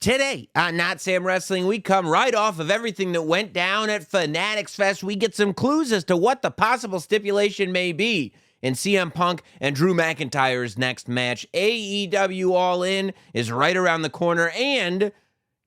Today on Notsam Wrestling, we come right off of everything that went down at Fanatics Fest. We get some clues as to what the possible stipulation may be in CM Punk and Drew McIntyre's next match. AEW All In is right around the corner, and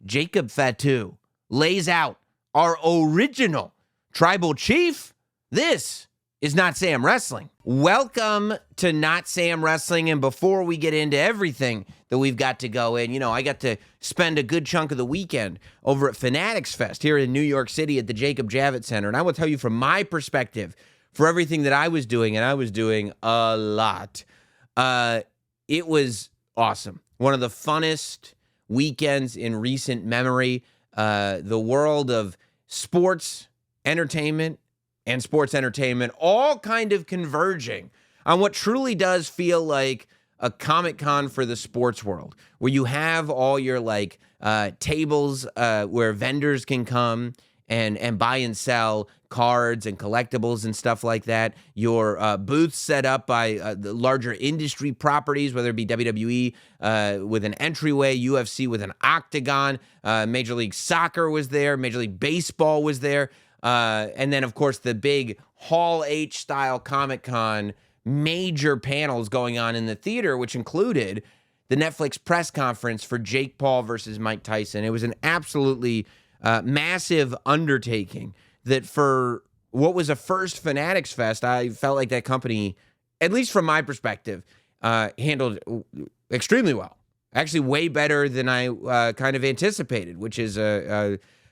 Jacob Fatu lays out our original tribal chief. This is Notsam Wrestling. Welcome to Notsam Wrestling, and before we get into everything that we've got to go in, I got to spend a good chunk of the weekend over at Fanatics Fest here in New York City at the Jacob Javits Center, and I will tell you from my perspective, for everything that I was doing, and I was doing a lot, it was awesome. One of the funnest weekends in recent memory. The world of sports entertainment and sports entertainment all kind of converging on what truly does feel like a Comic-Con for the sports world, where you have all your tables where vendors can come and buy and sell cards and collectibles and stuff like that. Your booths set up by the larger industry properties, whether it be WWE with an entryway, UFC with an octagon, Major League Soccer was there, Major League Baseball was there, and then, of course, the big Hall H-style Comic-Con major panels going on in the theater, which included the Netflix press conference for Jake Paul versus Mike Tyson. It was an absolutely massive undertaking that for what was a first Fanatics Fest, I felt like that company, at least from my perspective, handled extremely well. Actually, way better than I kind of anticipated, which is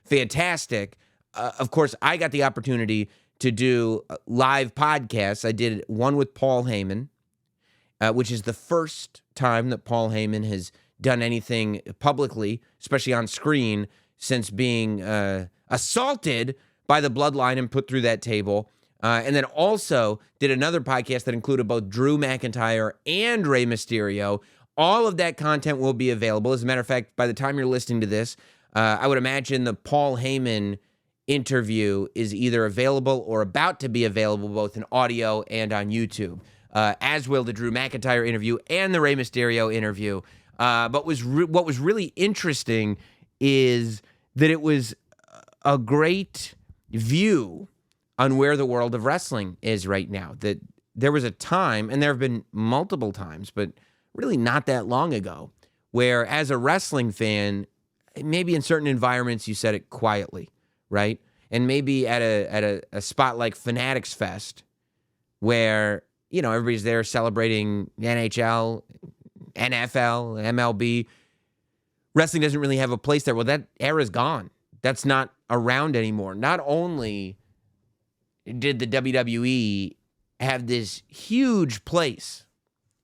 fantastic. Of course, I got the opportunity to do live podcasts. I did one with Paul Heyman, which is the first time that Paul Heyman has done anything publicly, especially on screen, since being assaulted by the bloodline and put through that table. And then also did another podcast that included both Drew McIntyre and Rey Mysterio. All of that content will be available. As a matter of fact, by the time you're listening to this, I would imagine the Paul Heyman interview is either available or about to be available both in audio and on YouTube, as will the Drew McIntyre interview and the Rey Mysterio interview. But what was really interesting is that it was a great view on where the world of wrestling is right now. That there was a time, and there have been multiple times, but really not that long ago, where as a wrestling fan, maybe in certain environments you said it quietly, right? And maybe at a spot like Fanatics Fest, where, everybody's there celebrating NHL, NFL, MLB, wrestling doesn't really have a place there. Well, that era's gone. That's not around anymore. Not only did the WWE have this huge place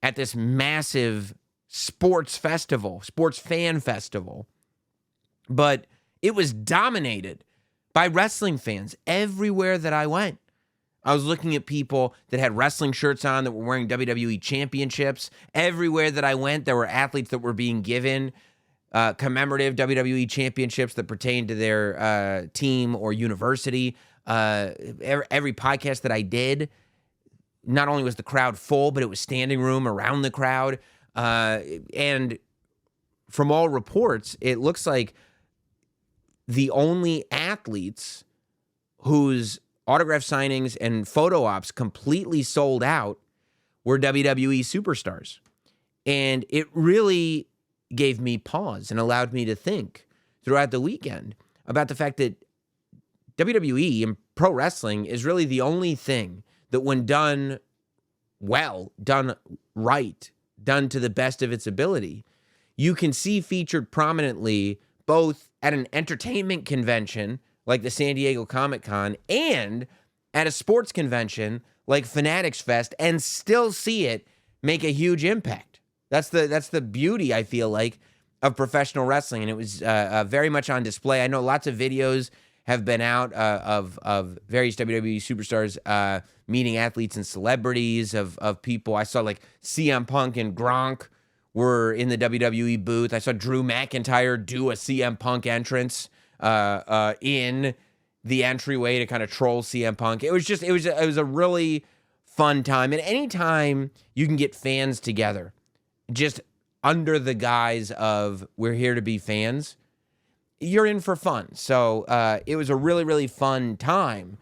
at this massive sports fan festival, but it was dominated by wrestling fans everywhere that I went. I was looking at people that had wrestling shirts on that were wearing WWE championships. Everywhere that I went, there were athletes that were being given commemorative WWE championships that pertained to their team or university. Every podcast that I did, not only was the crowd full, but it was standing room around the crowd. And from all reports, it looks like the only athletes whose autograph signings and photo ops completely sold out were WWE superstars. And it really gave me pause and allowed me to think throughout the weekend about the fact that WWE and pro wrestling is really the only thing that, when done well, done right, done to the best of its ability, you can see featured prominently both at an entertainment convention like the San Diego Comic-Con and at a sports convention like Fanatics Fest, and still see it make a huge impact. That's the beauty, I feel like, of professional wrestling, and it was very much on display. I know lots of videos have been out of various WWE superstars meeting athletes and celebrities, of people. I saw CM Punk and Gronk were in the WWE booth. I saw Drew McIntyre do a CM Punk entrance in the entryway to kind of troll CM Punk. It was a really fun time. And anytime you can get fans together, just under the guise of we're here to be fans, you're in for fun. So it was a really, really fun time.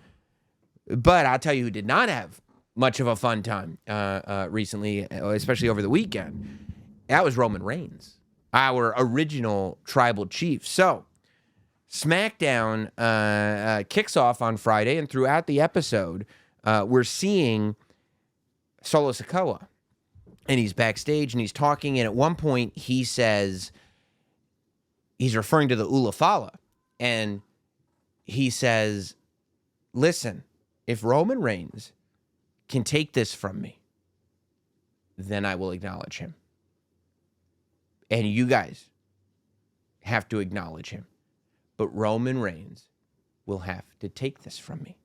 But I'll tell you who did not have much of a fun time recently, especially over the weekend. That was Roman Reigns, our original tribal chief. So SmackDown kicks off on Friday, and throughout the episode, we're seeing Solo Sikoa. And he's backstage, and he's talking, and at one point, he says, he's referring to the Ulafala, and he says, listen, if Roman Reigns can take this from me, then I will acknowledge him. And you guys have to acknowledge him. But Roman Reigns will have to take this from me.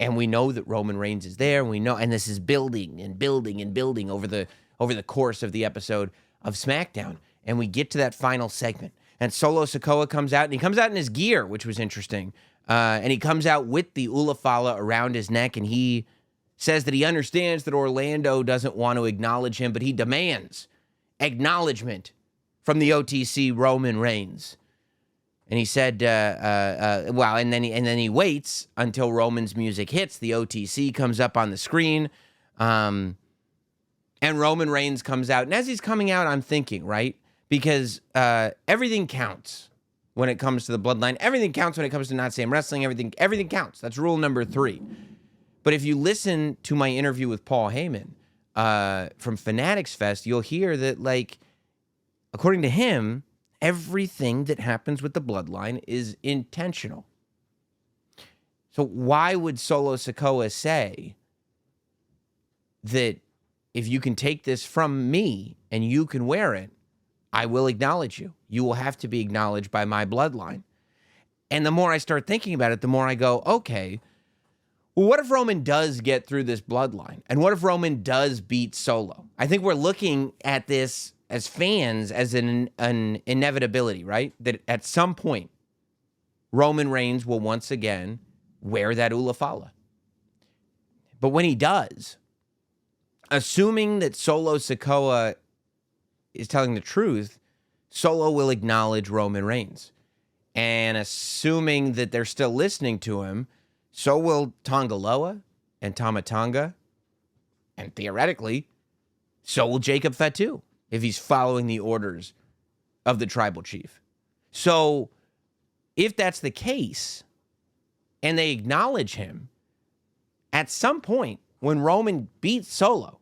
And we know that Roman Reigns is there, and we know, and this is building and building and building over the course of the episode of SmackDown. And we get to that final segment. And Solo Sikoa comes out, and he comes out in his gear, which was interesting. And he comes out with the Ulafala around his neck, and he says that he understands that Orlando doesn't want to acknowledge him, but he demands acknowledgement from the OTC Roman Reigns. And he said, and then he waits until Roman's music hits. The OTC comes up on the screen, and Roman Reigns comes out. And as he's coming out, I'm thinking, right? Because everything counts when it comes to the bloodline. Everything counts when it comes to Notsam Wrestling. Everything counts. That's rule number 3. But if you listen to my interview with Paul Heyman from Fanatics Fest, you'll hear that, like, according to him, everything that happens with the bloodline is intentional. So why would Solo Sikoa say that if you can take this from me and you can wear it, I will acknowledge you. You will have to be acknowledged by my bloodline. And the more I start thinking about it, the more I go, okay, well, what if Roman does get through this bloodline? And what if Roman does beat Solo? I think we're looking at this as fans as an inevitability, right? That at some point, Roman Reigns will once again wear that Ulafala. But when he does, assuming that Solo Sikoa is telling the truth, Solo will acknowledge Roman Reigns. And assuming that they're still listening to him, so will Tongaloa and Tama Tonga. And theoretically, so will Jacob Fatu, if he's following the orders of the tribal chief. So if that's the case, and they acknowledge him, at some point, when Roman beats Solo,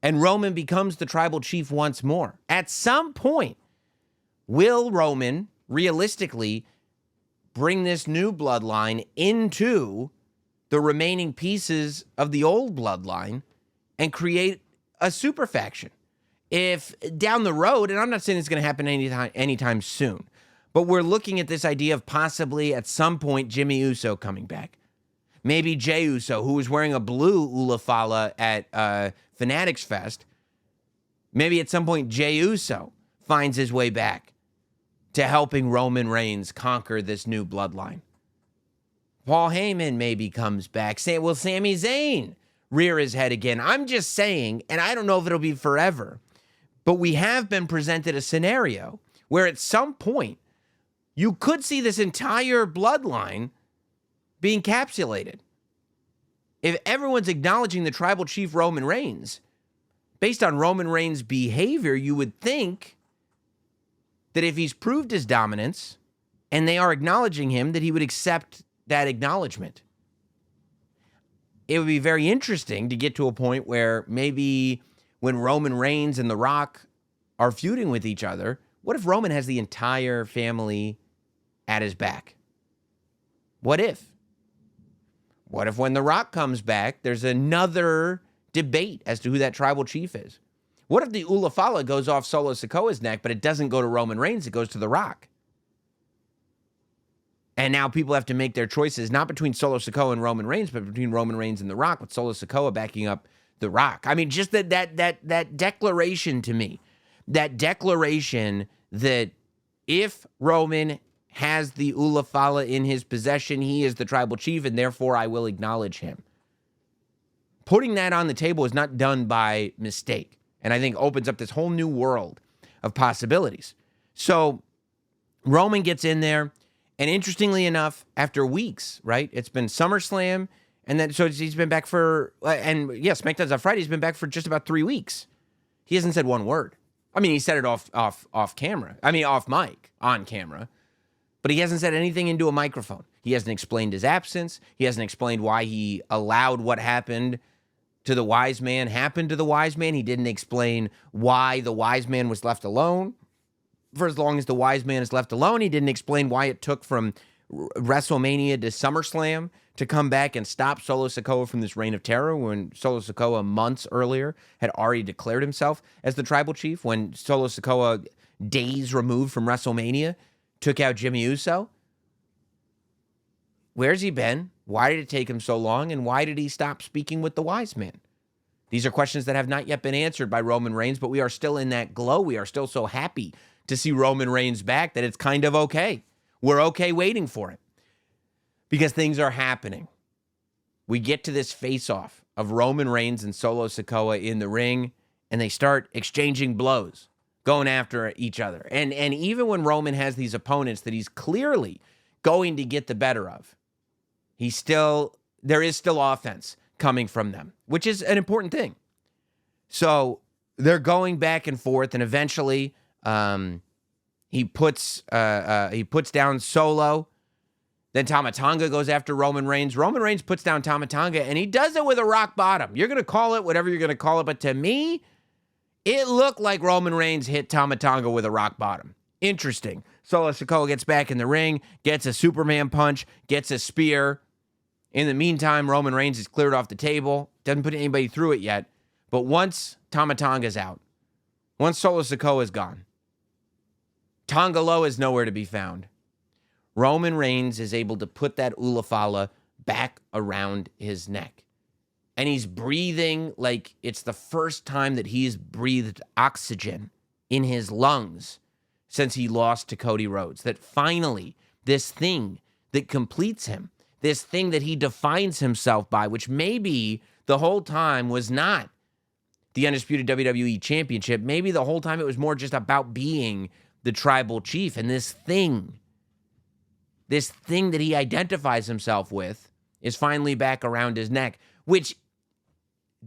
and Roman becomes the tribal chief once more, at some point, will Roman realistically bring this new bloodline into the remaining pieces of the old bloodline and create a super faction? If down the road, and I'm not saying it's going to happen anytime soon, but we're looking at this idea of possibly at some point Jimmy Uso coming back. Maybe Jey Uso, who was wearing a blue Ulafala at Fanatics Fest. Maybe at some point Jey Uso finds his way back to helping Roman Reigns conquer this new bloodline. Paul Heyman maybe comes back. Will Sami Zayn rear his head again? I'm just saying, and I don't know if it'll be forever, but we have been presented a scenario where at some point you could see this entire bloodline be encapsulated. If everyone's acknowledging the tribal chief Roman Reigns, based on Roman Reigns' behavior, you would think that if he's proved his dominance and they are acknowledging him, that he would accept that acknowledgement. It would be very interesting to get to a point where maybe when Roman Reigns and The Rock are feuding with each other, what if Roman has the entire family at his back? What if? What if when The Rock comes back, there's another debate as to who that tribal chief is? What if the Ulafala goes off Solo Sikoa's neck, but it doesn't go to Roman Reigns, it goes to The Rock? And now people have to make their choices, not between Solo Sikoa and Roman Reigns, but between Roman Reigns and The Rock, with Solo Sikoa backing up The Rock. I mean, just that declaration to me, that declaration that if Roman has the Ulafala in his possession, he is the tribal chief, and therefore I will acknowledge him. Putting that on the table is not done by mistake. and I think opens up this whole new world of possibilities. So Roman gets in there, and interestingly enough, after weeks, right? It's been SummerSlam, and then so he's been back for, and yeah, SmackDown's on Friday. He's been back for just about 3 weeks. He hasn't said one word. I mean, he said it off camera. I mean, off mic, on camera. But he hasn't said anything into a microphone. He hasn't explained his absence. He hasn't explained why he allowed what happened to the wise man happen to the wise man. He didn't explain why the wise man was left alone for as long as the wise man is left alone. He didn't explain why it took from WrestleMania to SummerSlam to come back and stop Solo Sikoa from this reign of terror, when Solo Sikoa months earlier had already declared himself as the tribal chief, when Solo Sikoa, days removed from WrestleMania, took out Jimmy Uso. Where's he been? Why did it take him so long? And why did he stop speaking with the wise man? These are questions that have not yet been answered by Roman Reigns, but we are still in that glow. We are still so happy to see Roman Reigns back that it's kind of okay. We're okay waiting for it because things are happening. We get to this face-off of Roman Reigns and Solo Sikoa in the ring, and they start exchanging blows, going after each other. And even when Roman has these opponents that he's clearly going to get the better of, there is still offense coming from them, which is an important thing. So they're going back and forth, and eventually he puts down Solo. Then Tama Tonga goes after Roman Reigns. Roman Reigns puts down Tama Tonga, and he does it with a rock bottom. You're going to call it whatever you're going to call it, but to me, it looked like Roman Reigns hit Tama Tonga with a rock bottom. Interesting. Solo Sikoa gets back in the ring, gets a Superman punch, gets a spear. In the meantime, Roman Reigns is cleared off the table. Doesn't put anybody through it yet. But once Tama Tonga's out, once Solo Sikoa is gone, Tonga Loa is nowhere to be found. Roman Reigns is able to put that Ulafala back around his neck. And he's breathing like it's the first time that he's breathed oxygen in his lungs since he lost to Cody Rhodes. That finally, this thing that completes him, this thing that he defines himself by, which maybe the whole time was not the Undisputed WWE Championship. Maybe the whole time it was more just about being the tribal chief. And this thing that he identifies himself with is finally back around his neck, which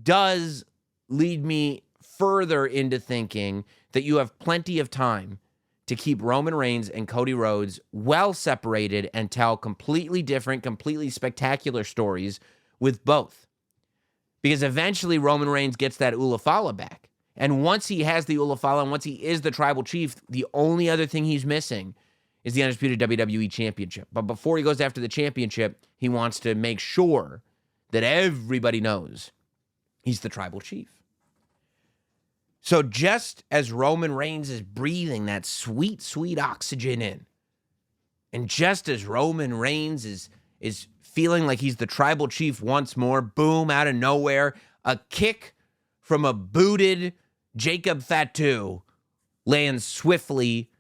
does lead me further into thinking that you have plenty of time to keep Roman Reigns and Cody Rhodes well separated and tell completely different, completely spectacular stories with both. Because eventually Roman Reigns gets that Ulafala back. And once he has the Ulafala and once he is the tribal chief, the only other thing he's missing is the Undisputed WWE Championship. But before he goes after the championship, he wants to make sure that everybody knows he's the tribal chief. So just as Roman Reigns is breathing that sweet, sweet oxygen in, and just as Roman Reigns is feeling like he's the tribal chief once more, boom, out of nowhere, a kick from a booted Jacob Fatu lands swiftly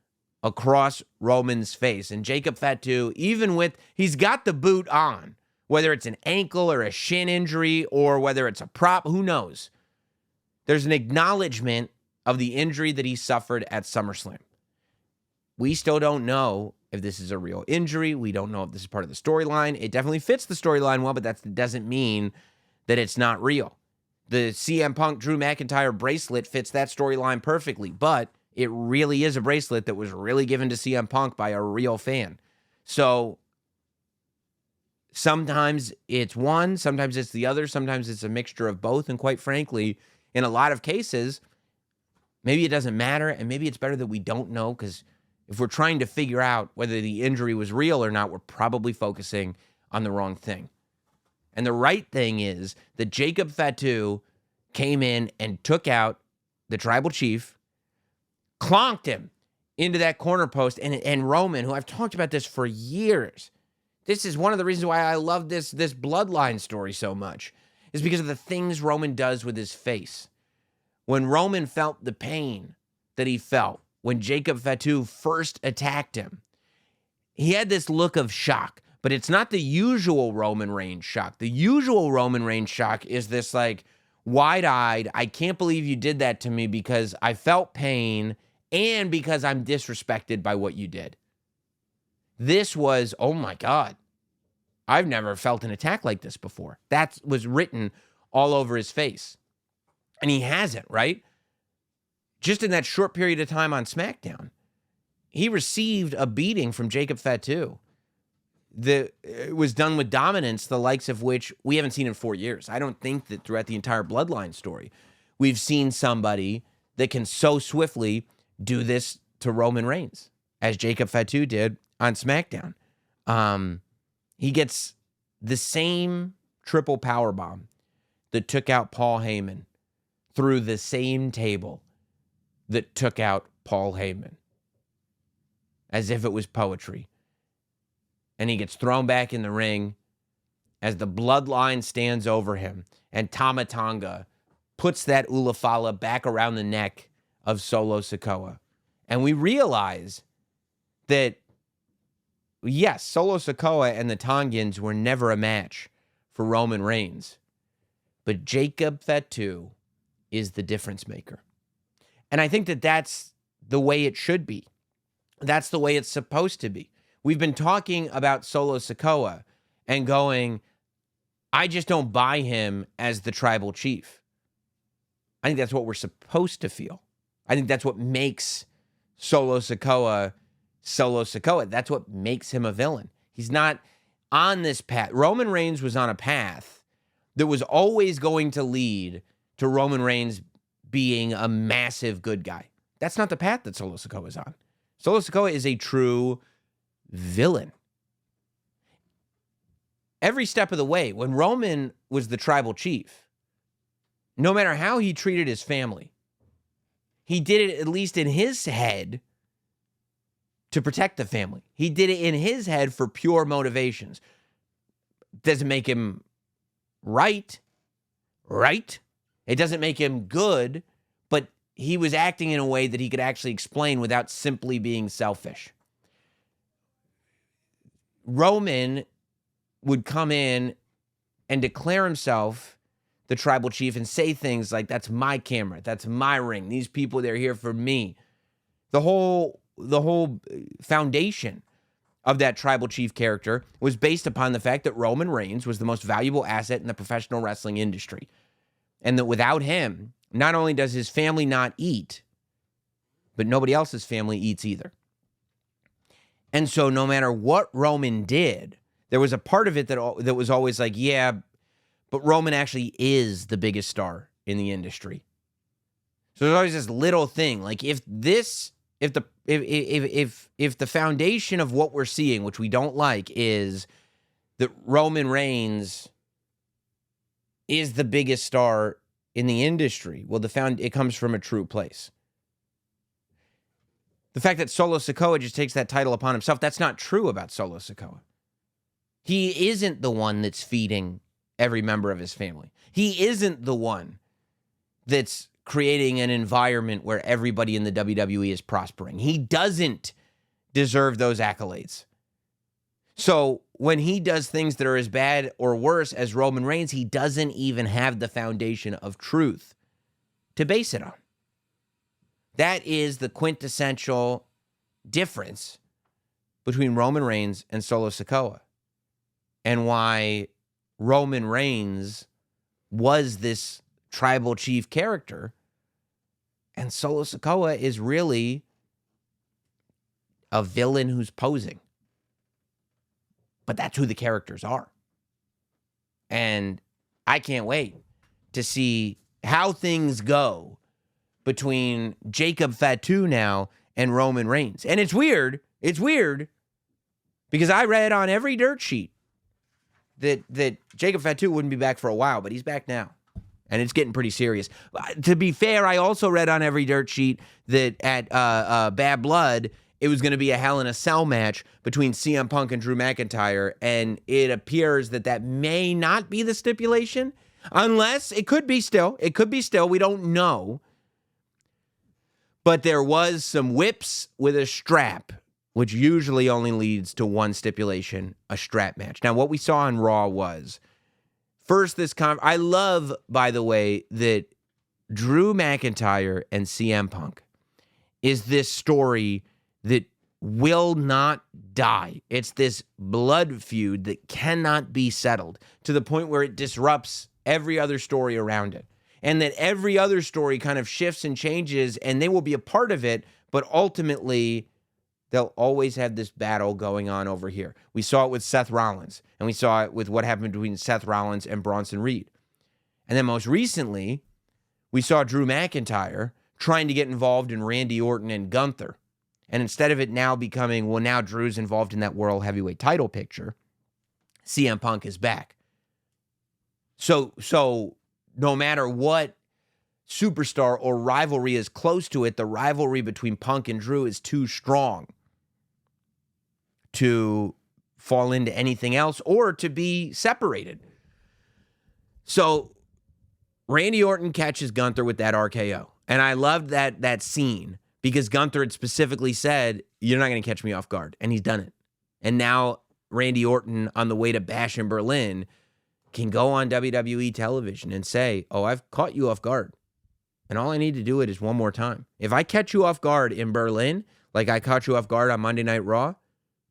across Roman's face. And Jacob Fatu, he's got the boot on, whether it's an ankle or a shin injury or whether it's a prop, who knows? There's an acknowledgement of the injury that he suffered at SummerSlam. We still don't know if this is a real injury. We don't know if this is part of the storyline. It definitely fits the storyline well, but that doesn't mean that it's not real. The CM Punk Drew McIntyre bracelet fits that storyline perfectly, but it really is a bracelet that was really given to CM Punk by a real fan. So sometimes it's one, sometimes it's the other, sometimes it's a mixture of both, and quite frankly, in a lot of cases, maybe it doesn't matter, and maybe it's better that we don't know, because if we're trying to figure out whether the injury was real or not, we're probably focusing on the wrong thing. And the right thing is that Jacob Fatu came in and took out the tribal chief, clonked him into that corner post, and Roman, who I've talked about this for years, this is one of the reasons why I love this bloodline story so much, is because of the things Roman does with his face. When Roman felt the pain that he felt when Jacob Fatu first attacked him, he had this look of shock, but it's not the usual Roman Reigns shock. The usual Roman Reigns shock is this like, wide-eyed, I can't believe you did that to me because I felt pain and because I'm disrespected by what you did. This was, oh my God, I've never felt an attack like this before. That was written all over his face. And he hasn't, right? Just in that short period of time on SmackDown, he received a beating from Jacob Fatu. It was done with dominance, the likes of which we haven't seen in 4 years. I don't think that throughout the entire Bloodline story, we've seen somebody that can so swiftly do this to Roman Reigns, as Jacob Fatu did on SmackDown. He gets the same triple powerbomb that took out Paul Heyman through the same table that took out Paul Heyman, as if it was poetry. And he gets thrown back in the ring as the Bloodline stands over him, and Tama Tonga puts that Ulafala back around the neck of Solo Sikoa. And we realize that, yes, Solo Sikoa and the Tongans were never a match for Roman Reigns, but Jacob Fatu is the difference maker. And I think that that's the way it should be. That's the way it's supposed to be. We've been talking about Solo Sikoa and going, I just don't buy him as the tribal chief. I think that's what we're supposed to feel. I think that's what makes Solo Sikoa Solo Sikoa. That's what makes him a villain. He's not on this path. Roman Reigns was on a path that was always going to lead to Roman Reigns being a massive good guy. That's not the path that Solo Sikoa is on. Solo Sikoa is a true villain. Every step of the way, when Roman was the tribal chief, no matter how he treated his family, he did it at least in his head to protect the family. He did it in his head for pure motivations. Doesn't make him right? It doesn't make him good, but he was acting in a way that he could actually explain without simply being selfish. Roman would come in and declare himself the tribal chief and say things like, that's my camera, that's my ring, these people, they're here for me. The whole foundation of that tribal chief character was based upon the fact that Roman Reigns was the most valuable asset in the professional wrestling industry. And that without him, not only does his family not eat, but nobody else's family eats either. And so no matter what Roman did, there was a part of it that was always like, yeah, but Roman actually is the biggest star in the industry. So there's always this little thing. Like if the foundation of what we're seeing, which we don't like, is that Roman Reigns is the biggest star in the industry, well, it comes from a true place. The fact that Solo Sikoa just takes that title upon himself, that's not true about Solo Sikoa. He isn't the one that's feeding every member of his family. He isn't the one that's creating an environment where everybody in the WWE is prospering. He doesn't deserve those accolades. So when he does things that are as bad or worse as Roman Reigns, he doesn't even have the foundation of truth to base it on. That is the quintessential difference between Roman Reigns and Solo Sikoa, and why Roman Reigns was this tribal chief character, and Solo Sikoa is really a villain who's posing. But that's who the characters are. And I can't wait to see how things go between Jacob Fatu now and Roman Reigns. And it's weird. It's weird because I read on every dirt sheet that Jacob Fatu wouldn't be back for a while, but he's back now. And it's getting pretty serious. To be fair, I also read on every dirt sheet that at Bad Blood, it was going to be a Hell in a Cell match between CM Punk and Drew McIntyre, and it appears that may not be the stipulation, unless it could be still. It could be still. We don't know. But there was some whips with a strap, which usually only leads to one stipulation, a strap match. Now, what we saw on Raw was First, I love, by the way, that Drew McIntyre and CM Punk is this story that will not die. It's this blood feud that cannot be settled to the point where it disrupts every other story around it. And that every other story kind of shifts and changes, and they will be a part of it, but ultimately they'll always have this battle going on over here. We saw it with Seth Rollins, and we saw it with what happened between Seth Rollins and Bronson Reed. And then most recently, we saw Drew McIntyre trying to get involved in Randy Orton and Gunther. And instead of it now becoming, well, now Drew's involved in that World Heavyweight title picture, CM Punk is back. So no matter what superstar or rivalry is close to it, the rivalry between Punk and Drew is too strong to fall into anything else or to be separated. So Randy Orton catches Gunther with that RKO. And I loved that scene because Gunther had specifically said, you're not going to catch me off guard. And he's done it. And now Randy Orton, on the way to Bash in Berlin, can go on WWE television and say, oh, I've caught you off guard. And all I need to do it is one more time. If I catch you off guard in Berlin, like I caught you off guard on Monday Night Raw,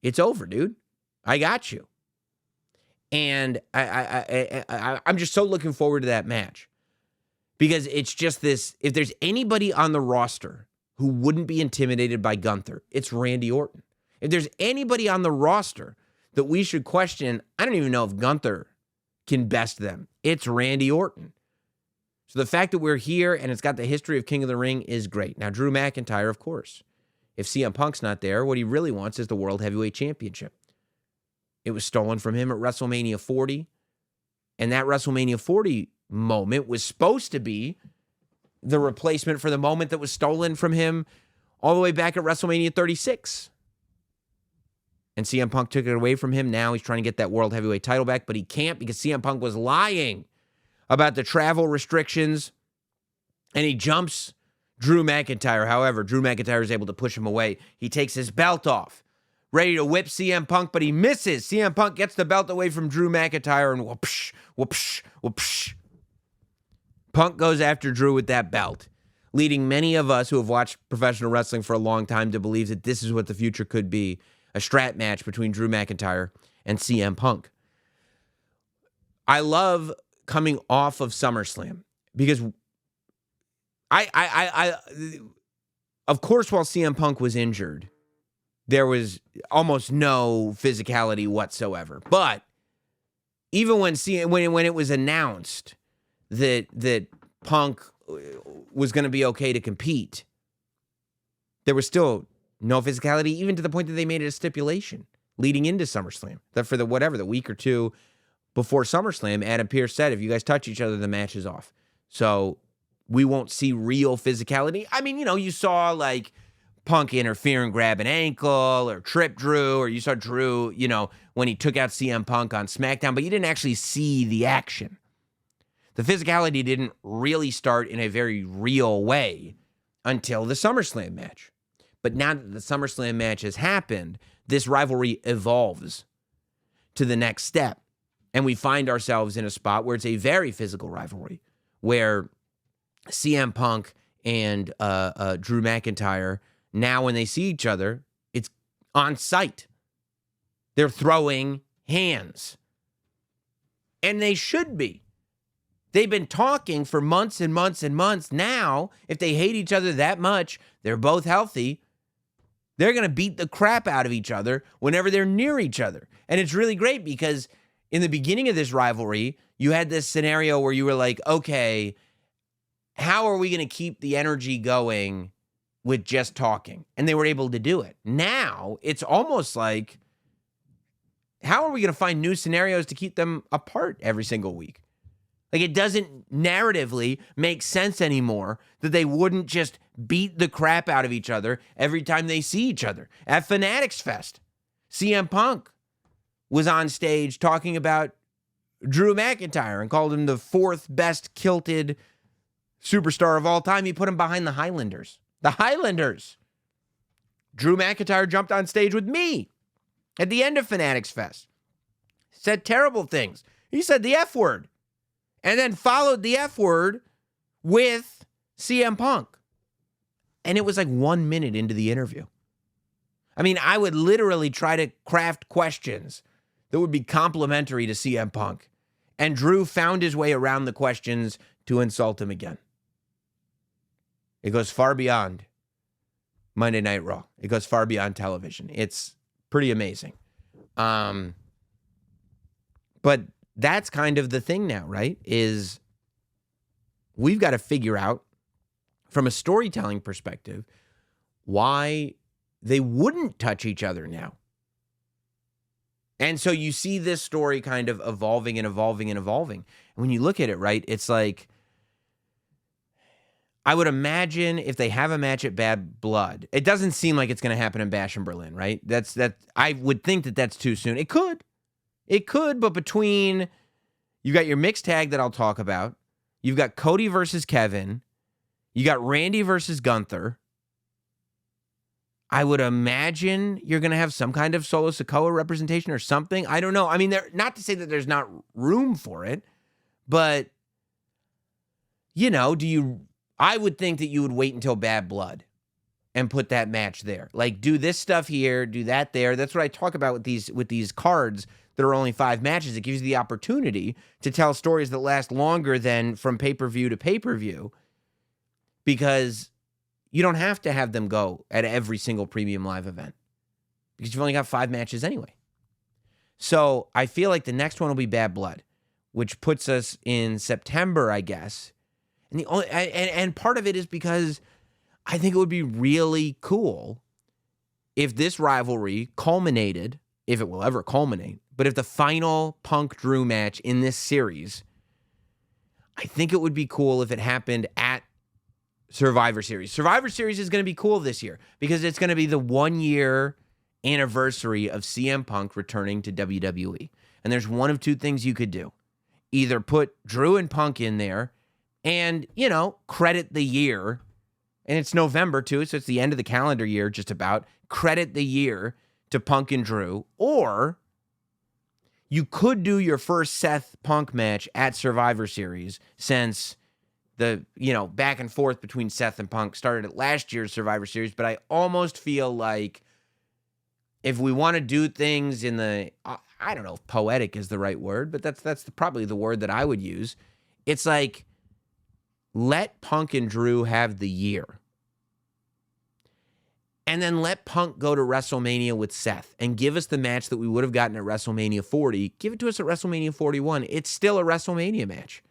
it's over, dude. I got you. And I'm just so looking forward to that match. Because it's just this, if there's anybody on the roster who wouldn't be intimidated by Gunther, it's Randy Orton. If there's anybody on the roster that we should question, I don't even know if Gunther can best them. It's Randy Orton. So the fact that we're here and it's got the history of King of the Ring is great. Now, Drew McIntyre, of course. If CM Punk's not there, what he really wants is the World Heavyweight Championship. It was stolen from him at WrestleMania 40. And that WrestleMania 40 moment was supposed to be the replacement for the moment that was stolen from him all the way back at WrestleMania 36. And CM Punk took it away from him. Now he's trying to get that World Heavyweight title back, but he can't because CM Punk was lying about the travel restrictions, and he jumps Drew McIntyre. However, Drew McIntyre is able to push him away. He takes his belt off, ready to whip CM Punk, but he misses. CM Punk gets the belt away from Drew McIntyre, and whoopsh, whoopsh, whoopsh. Punk goes after Drew with that belt, leading many of us who have watched professional wrestling for a long time to believe that this is what the future could be, a strat match between Drew McIntyre and CM Punk. I love coming off of SummerSlam because of course, while CM Punk was injured, there was almost no physicality whatsoever. But even when it was announced that Punk was going to be okay to compete, there was still no physicality, even to the point that they made it a stipulation leading into SummerSlam. That for the week or two before SummerSlam, Adam Pearce said, if you guys touch each other, the match is off. So we won't see real physicality. I mean, you saw like Punk interfere and grab an ankle or trip Drew, or you saw Drew, when he took out CM Punk on SmackDown, but you didn't actually see the action. The physicality didn't really start in a very real way until the SummerSlam match. But now that the SummerSlam match has happened, this rivalry evolves to the next step. And we find ourselves in a spot where it's a very physical rivalry, where CM Punk and Drew McIntyre, now when they see each other, it's on sight. They're throwing hands. And they should be. They've been talking for months and months and months. Now, if they hate each other that much, they're both healthy, they're going to beat the crap out of each other whenever they're near each other. And it's really great because in the beginning of this rivalry, you had this scenario where you were like, okay, how are we going to keep the energy going with just talking? And they were able to do it. Now, it's almost like, how are we going to find new scenarios to keep them apart every single week? Like, it doesn't narratively make sense anymore that they wouldn't just beat the crap out of each other every time they see each other. At Fanatics Fest, CM Punk was on stage talking about Drew McIntyre and called him the fourth best kilted superstar of all time. He put him behind the Highlanders. The Highlanders. Drew McIntyre jumped on stage with me at the end of Fanatics Fest. Said terrible things. He said the F word. and then followed the F word with CM Punk. And it was like 1 minute into the interview. I mean, I would literally try to craft questions that would be complimentary to CM Punk. And Drew found his way around the questions to insult him again. It goes far beyond Monday Night Raw. It goes far beyond television. It's pretty amazing. But that's kind of the thing now, right? Is we've got to figure out from a storytelling perspective why they wouldn't touch each other now. And so you see this story kind of evolving and evolving and evolving. And when you look at it, right, it's like, I would imagine if they have a match at Bad Blood, it doesn't seem like it's going to happen in Bash in Berlin, right? I would think that that's too soon. It could, but between, you got your mixed tag that I'll talk about, you've got Cody versus Kevin, you got Randy versus Gunther. I would imagine you're going to have some kind of Solo Sikoa representation or something. I don't know. I mean, not to say that there's not room for it, but, you know, I would think that you would wait until Bad Blood and put that match there. Like, do this stuff here, do that there. That's what I talk about with these cards that are only 5 matches. It gives you the opportunity to tell stories that last longer than from pay-per-view to pay-per-view, because you don't have to have them go at every single premium live event because you've only got 5 matches anyway. So I feel like the next one will be Bad Blood, which puts us in September, I guess. And part of it is because I think it would be really cool if this rivalry culminated, if it will ever culminate, but if the final Punk-Drew match in this series, I think it would be cool if it happened at Survivor Series. Survivor Series is going to be cool this year because it's going to be the 1-year anniversary of CM Punk returning to WWE. And there's one of 2 things you could do. Either put Drew and Punk in there and, you know, credit the year. And it's November too, so it's the end of the calendar year just about. Credit the year to Punk and Drew. Or you could do your first Seth Punk match at Survivor Series, since the, you know, back and forth between Seth and Punk started at last year's Survivor Series. But I almost feel like if we want to do things in the, I don't know if poetic is the right word, but that's probably the word that I would use. It's like, let Punk and Drew have the year. And then let Punk go to WrestleMania with Seth and give us the match that we would have gotten at WrestleMania 40. Give it to us at WrestleMania 41. It's still a WrestleMania match.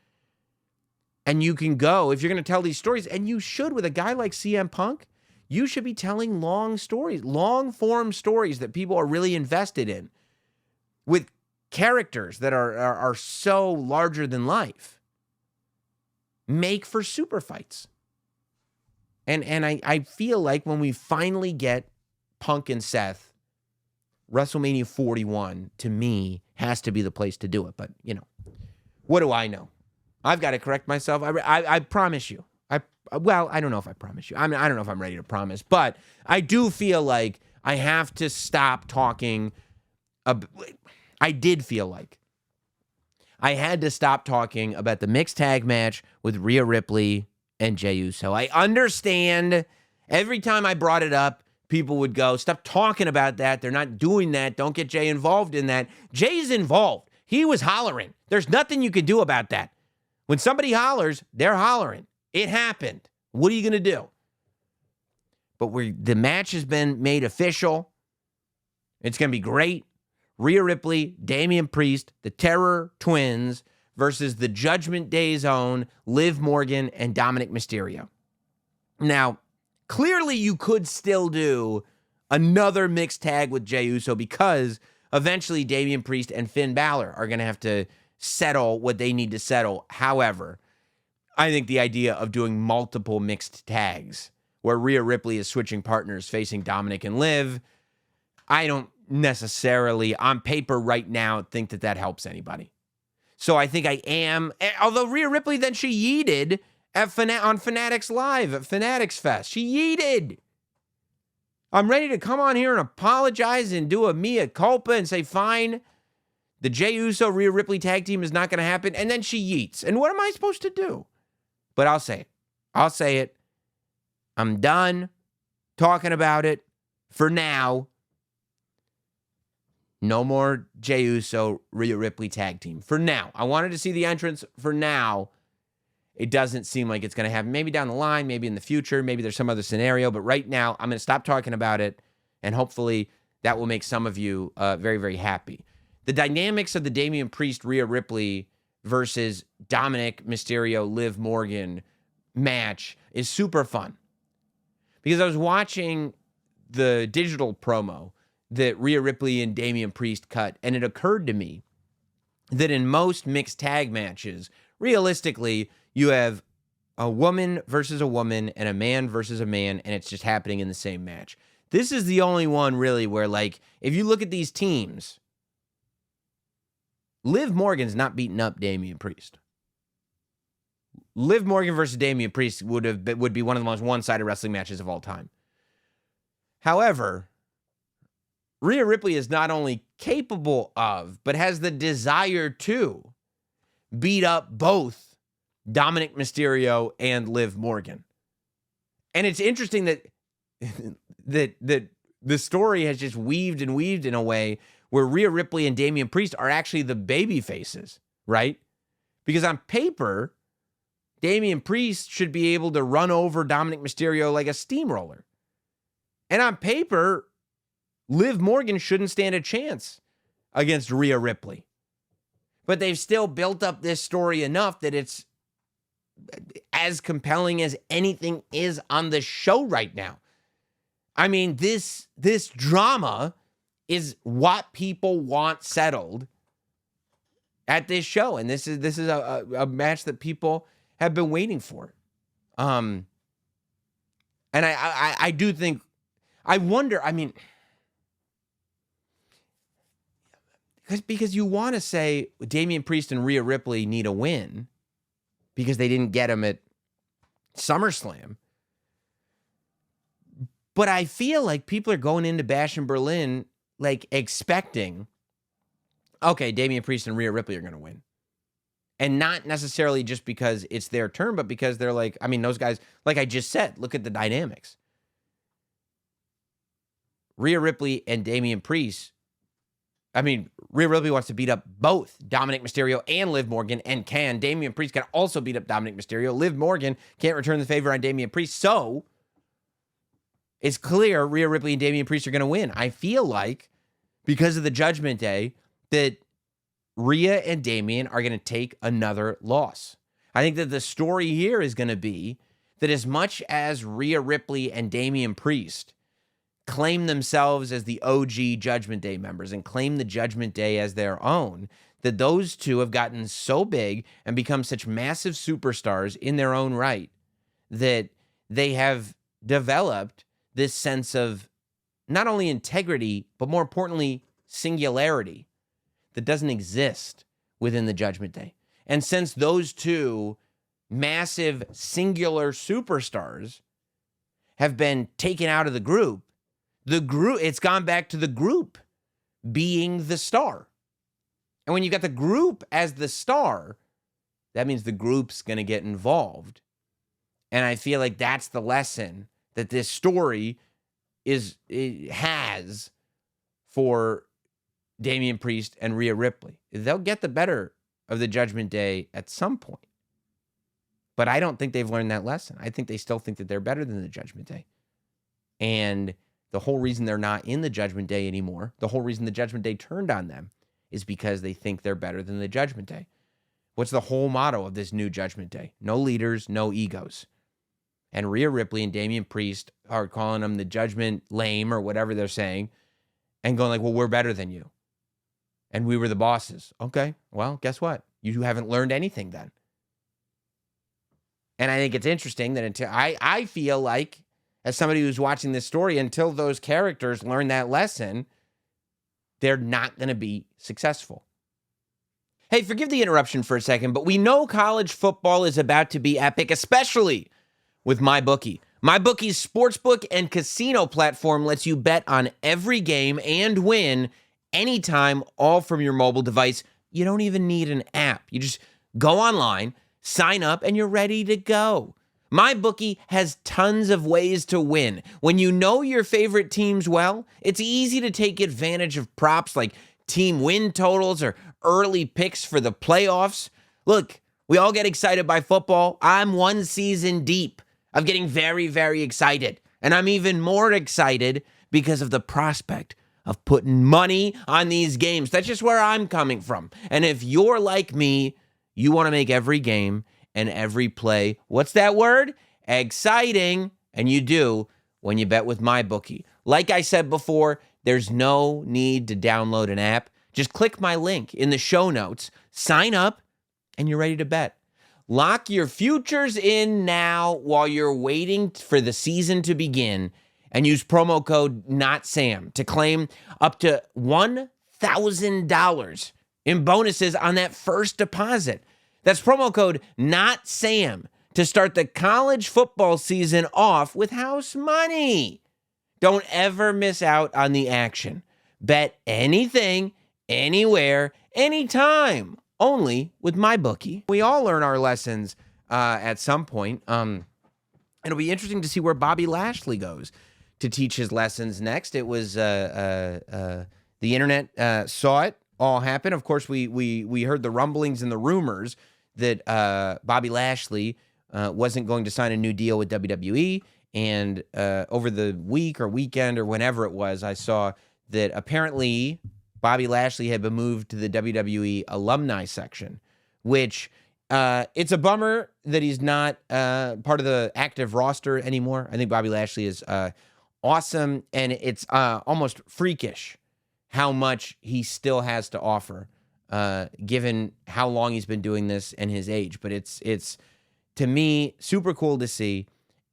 And you can go, if you're going to tell these stories, and you should with a guy like CM Punk, you should be telling long stories, long-form stories that people are really invested in, with characters that are so larger than life. Make for super fights. And I feel like when we finally get Punk and Seth, WrestleMania 41, to me, has to be the place to do it. But, you know, what do I know? I've got to correct myself. I promise you. Well, I don't know if I promise you. I mean, I don't know if I'm ready to promise. But I do feel like I have to stop talking. I did feel like I had to stop talking about the mixed tag match with Rhea Ripley and Jey Uso. I understand every time I brought it up, people would go, stop talking about that. They're not doing that. Don't get Jey involved in that. Jey's involved. He was hollering. There's nothing you can do about that. When somebody hollers, they're hollering. It happened. What are you going to do? But the match has been made official. It's going to be great. Rhea Ripley, Damian Priest, the Terror Twins versus the Judgment Day's own Liv Morgan and Dominic Mysterio. Now, clearly you could still do another mixed tag with Jey Uso because eventually Damian Priest and Finn Balor are going to have to settle what they need to settle. However, I think the idea of doing multiple mixed tags where Rhea Ripley is switching partners facing Dominic and Liv, I don't necessarily, on paper right now, think that helps anybody. So I think I am, although Rhea Ripley, then she yeeted on Fanatics Live at Fanatics Fest. She yeeted. I'm ready to come on here and apologize and do a mea culpa and say, fine, The Jey Uso Rhea Ripley tag team is not going to happen, and then she yeets. And what am I supposed to do? But I'll say it. I'll say it. I'm done talking about it for now. No more Jey Uso Rhea Ripley tag team. For now. I wanted to see the entrance. For now, it doesn't seem like it's going to happen. Maybe down the line, maybe in the future, maybe there's some other scenario. But right now, I'm going to stop talking about it, and hopefully that will make some of you very, very happy. The dynamics of the Damian Priest, Rhea Ripley versus Dominic Mysterio, Liv Morgan match is super fun. Because I was watching the digital promo that Rhea Ripley and Damian Priest cut, and it occurred to me that in most mixed tag matches, realistically, you have a woman versus a woman and a man versus a man, and it's just happening in the same match. This is the only one really where, like, if you look at these teams, Liv Morgan's not beating up Damian Priest. Liv Morgan versus Damian Priest would be one of the most one-sided wrestling matches of all time. However, Rhea Ripley is not only capable of, but has the desire to beat up both Dominic Mysterio and Liv Morgan. And it's interesting that that the story has just weaved in a way where Rhea Ripley and Damian Priest are actually the baby faces, right? Because on paper, Damian Priest should be able to run over Dominic Mysterio like a steamroller. And on paper, Liv Morgan shouldn't stand a chance against Rhea Ripley. But they've still built up this story enough that it's as compelling as anything is on the show right now. I mean, this drama is what people want settled at this show. And this is a match that people have been waiting for. And I do think, I wonder, I mean, because you want to say Damian Priest and Rhea Ripley need a win because they didn't get him at SummerSlam. But I feel like people are going into Bash in Berlin like expecting, okay, Damian Priest and Rhea Ripley are going to win. And not necessarily just because it's their turn, but because they're like, I mean, those guys, like I just said, look at the dynamics. Rhea Ripley and Damian Priest, I mean, Rhea Ripley wants to beat up both Dominic Mysterio and Liv Morgan, and can. Damian Priest can also beat up Dominic Mysterio. Liv Morgan can't return the favor on Damian Priest. So it's clear Rhea Ripley and Damian Priest are going to win. I feel like because of the Judgment Day that Rhea and Damian are going to take another loss. I think that the story here is going to be that as much as Rhea Ripley and Damian Priest claim themselves as the OG Judgment Day members and claim the Judgment Day as their own, that those two have gotten so big and become such massive superstars in their own right that they have developed this sense of not only integrity, but more importantly, singularity that doesn't exist within the Judgment Day. And since those two massive singular superstars have been taken out of the group, it's gone back to the group being the star. And when you got the group as the star, that means the group's going to get involved. And I feel like that's the lesson that this story has for Damian Priest and Rhea Ripley. They'll get the better of the Judgment Day at some point. But I don't think they've learned that lesson. I think they still think that they're better than the Judgment Day. And the whole reason they're not in the Judgment Day anymore, the whole reason the Judgment Day turned on them, is because they think they're better than the Judgment Day. What's the whole motto of this new Judgment Day? No leaders, no egos. And Rhea Ripley and Damian Priest are calling them the Judgment lame or whatever they're saying and going like, well, we're better than you. And we were the bosses. Okay, well, guess what? You haven't learned anything then. And I think it's interesting that until I feel like, as somebody who's watching this story, until those characters learn that lesson, they're not going to be successful. Hey, forgive the interruption for a second, but we know college football is about to be epic, especially with MyBookie. MyBookie's sportsbook and casino platform lets you bet on every game and win anytime, all from your mobile device. You don't even need an app. You just go online, sign up, and you're ready to go. MyBookie has tons of ways to win. When you know your favorite teams well, it's easy to take advantage of props like team win totals or early picks for the playoffs. Look, we all get excited by football. I'm one season deep of getting very, very excited. And I'm even more excited because of the prospect of putting money on these games. That's just where I'm coming from. And if you're like me, you want to make every game and every play, what's that word? Exciting. And you do when you bet with MyBookie. Like I said before, there's no need to download an app. Just click my link in the show notes, sign up, and you're ready to bet. Lock your futures in now while you're waiting for the season to begin, and use promo code NOTSAM to claim up to $1,000 in bonuses on that first deposit. That's promo code NOTSAM to start the college football season off with house money. Don't ever miss out on the action. Bet anything, anywhere, anytime, only with MyBookie. We all learn our lessons at some point. It'll be interesting to see where Bobby Lashley goes to teach his lessons next. It was the internet saw it all happen. Of course, we heard the rumblings and the rumors that Bobby Lashley wasn't going to sign a new deal with WWE. And over the week or weekend or whenever it was, I saw that apparently Bobby Lashley had been moved to the WWE alumni section, which it's a bummer that he's not part of the active roster anymore. I think Bobby Lashley is awesome, and it's almost freakish how much he still has to offer, given how long he's been doing this and his age. But it's to me super cool to see,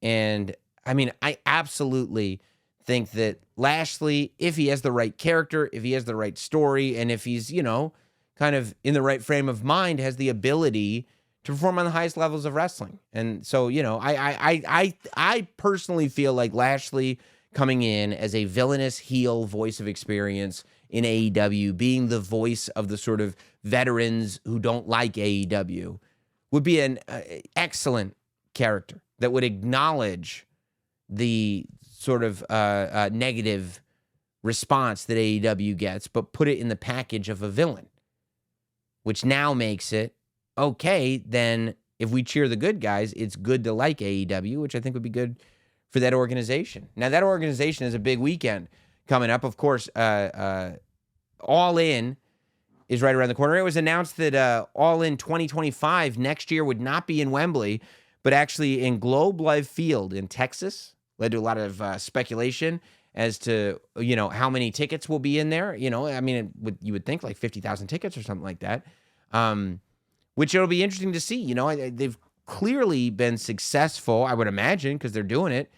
and I mean, I absolutely think that Lashley, if he has the right character, if he has the right story, and if he's, kind of in the right frame of mind, has the ability to perform on the highest levels of wrestling. And so, I personally feel like Lashley coming in as a villainous heel voice of experience in AEW, being the voice of the sort of veterans who don't like AEW, would be an excellent character that would acknowledge the sort of negative response that AEW gets, but put it in the package of a villain, which now makes it okay. Then if we cheer the good guys, it's good to like AEW, which I think would be good for that organization. Now, that organization is a big weekend coming up. Of course, All In is right around the corner. It was announced that All In 2025 next year would not be in Wembley, but actually in Globe Life Field in Texas. Led to a lot of speculation as to, how many tickets will be in there. I mean, you would think like 50,000 tickets or something like that, which it'll be interesting to see. They've clearly been successful, I would imagine, because they're doing it,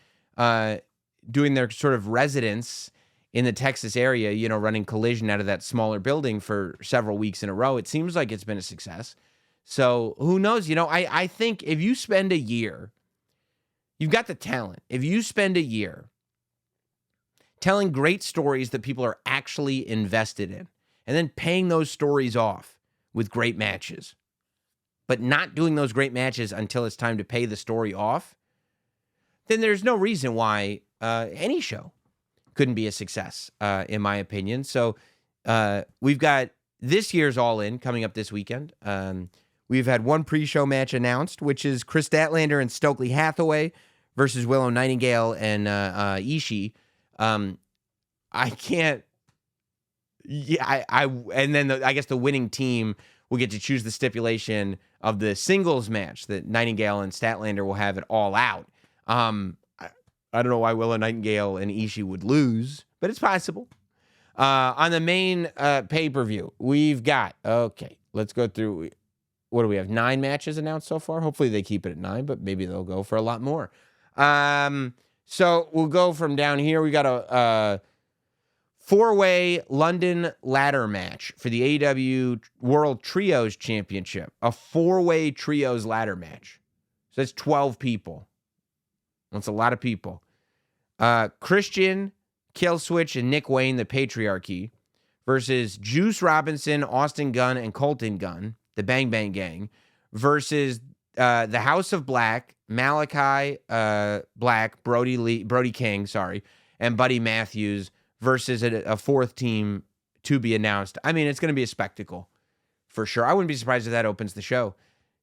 doing their sort of residence in the Texas area, running Collision out of that smaller building for several weeks in a row. It seems like it's been a success. So who knows? I think if you spend a year, you've got the talent. If you spend a year telling great stories that people are actually invested in, and then paying those stories off with great matches, but not doing those great matches until it's time to pay the story off, then there's no reason why any show couldn't be a success, in my opinion. So we've got this year's All In coming up this weekend. We've had one pre-show match announced, which is Chris Statlander and Stokely Hathaway versus Willow Nightingale and Ishii. I can't. Yeah, and then I guess the winning team will get to choose the stipulation of the singles match that Nightingale and Statlander will have it All Out. I don't know why Willow Nightingale and Ishii would lose, but it's possible. On the main pay-per-view, we've got, let's go through. What do we have? 9 matches announced so far. Hopefully they keep it at 9, but maybe they'll go for a lot more. So we'll go from down here. We got a 4-way London ladder match for the AEW World Trios Championship. A 4-way trios ladder match. So that's 12 people. That's a lot of people. Christian, Killswitch, and Nick Wayne, the Patriarchy, versus Juice Robinson, Austin Gunn, and Colton Gunn, the Bang Bang Gang, versus the House of Black, Malachi Black, Brody King, and Buddy Matthews versus a fourth team to be announced. I mean, it's going to be a spectacle for sure. I wouldn't be surprised if that opens the show,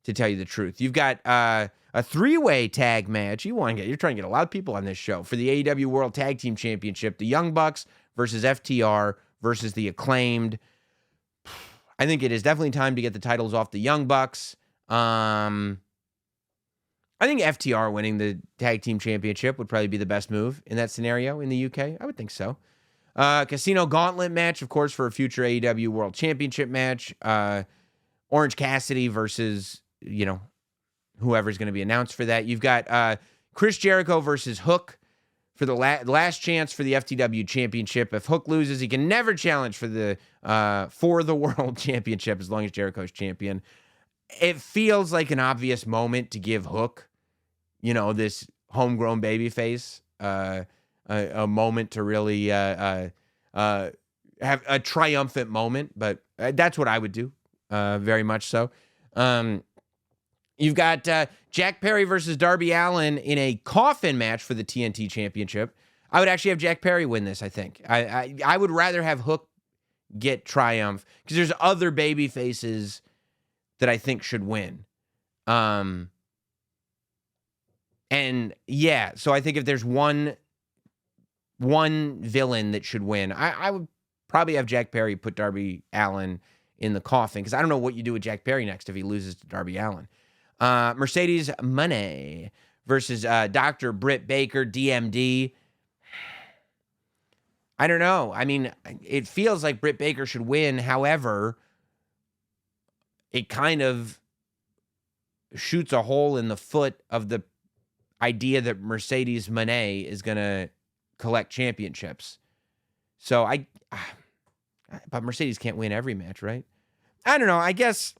to tell you the truth. You've got a three-way tag match. You're trying to get a lot of people on this show for the AEW World Tag Team Championship. The Young Bucks versus FTR versus the Acclaimed. I think it is definitely time to get the titles off the Young Bucks. I think FTR winning the Tag Team Championship would probably be the best move in that scenario in the UK. I would think so. Casino Gauntlet match, of course, for a future AEW World Championship match. Orange Cassidy versus, whoever's going to be announced for that. You've got Chris Jericho versus Hook for the last chance for the FTW Championship. If Hook loses, he can never challenge for the World Championship as long as Jericho's champion. It feels like an obvious moment to give Hook, this homegrown babyface, a moment to really have a triumphant moment. But that's what I would do, very much so. You've got Jack Perry versus Darby Allin in a coffin match for the TNT Championship. I would actually have Jack Perry win this, I think. I would rather have Hook get triumph because there's other baby faces that I think should win. And yeah, so I think if there's one villain that should win, I would probably have Jack Perry put Darby Allin in the coffin because I don't know what you do with Jack Perry next if he loses to Darby Allin. Mercedes Moné versus Dr. Britt Baker, DMD. I don't know. I mean, it feels like Britt Baker should win. However, it kind of shoots a hole in the foot of the idea that Mercedes Moné is going to collect championships. So but Mercedes can't win every match, right? I don't know. I guess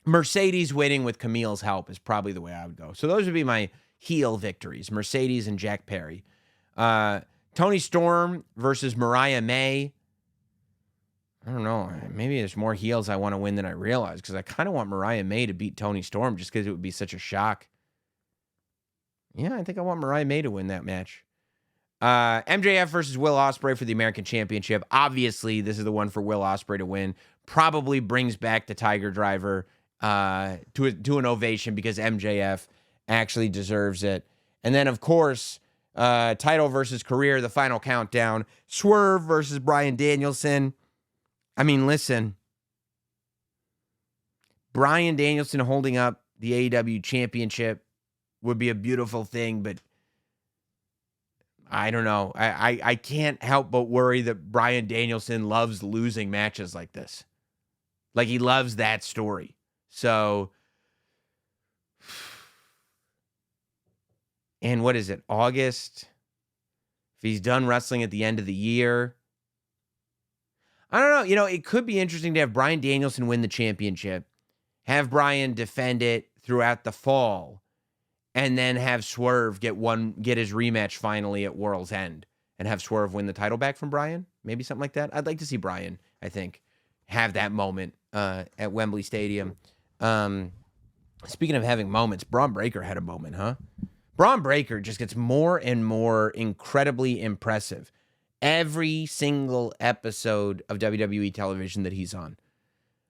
Mercedes winning with Camille's help is probably the way I would go. So those would be my heel victories, Mercedes and Jack Perry. Toni Storm versus Mariah May. I don't know. Maybe there's more heels I want to win than I realize because I kind of want Mariah May to beat Toni Storm just because it would be such a shock. Yeah, I think I want Mariah May to win that match. MJF versus Will Ospreay for the American Championship. Obviously, this is the one for Will Ospreay to win. Probably brings back the Tiger Driver to an ovation because MJF actually deserves it. And then, of course, title versus career, the final countdown. Swerve versus Bryan Danielson. I mean, listen. Bryan Danielson holding up the AEW Championship would be a beautiful thing, but I don't know. I can't help but worry that Bryan Danielson loves losing matches like this. Like, he loves that story. So, and what is it, August? If he's done wrestling at the end of the year. I don't know. It could be interesting to have Bryan Danielson win the championship, have Bryan defend it throughout the fall, and then have Swerve get his rematch finally at World's End, and have Swerve win the title back from Bryan. Maybe something like that. I'd like to see Bryan, I think, have that moment at Wembley Stadium. Speaking of having moments, Bron Breakker had a moment, huh? Bron Breakker just gets more and more incredibly impressive every single episode of WWE television that he's on.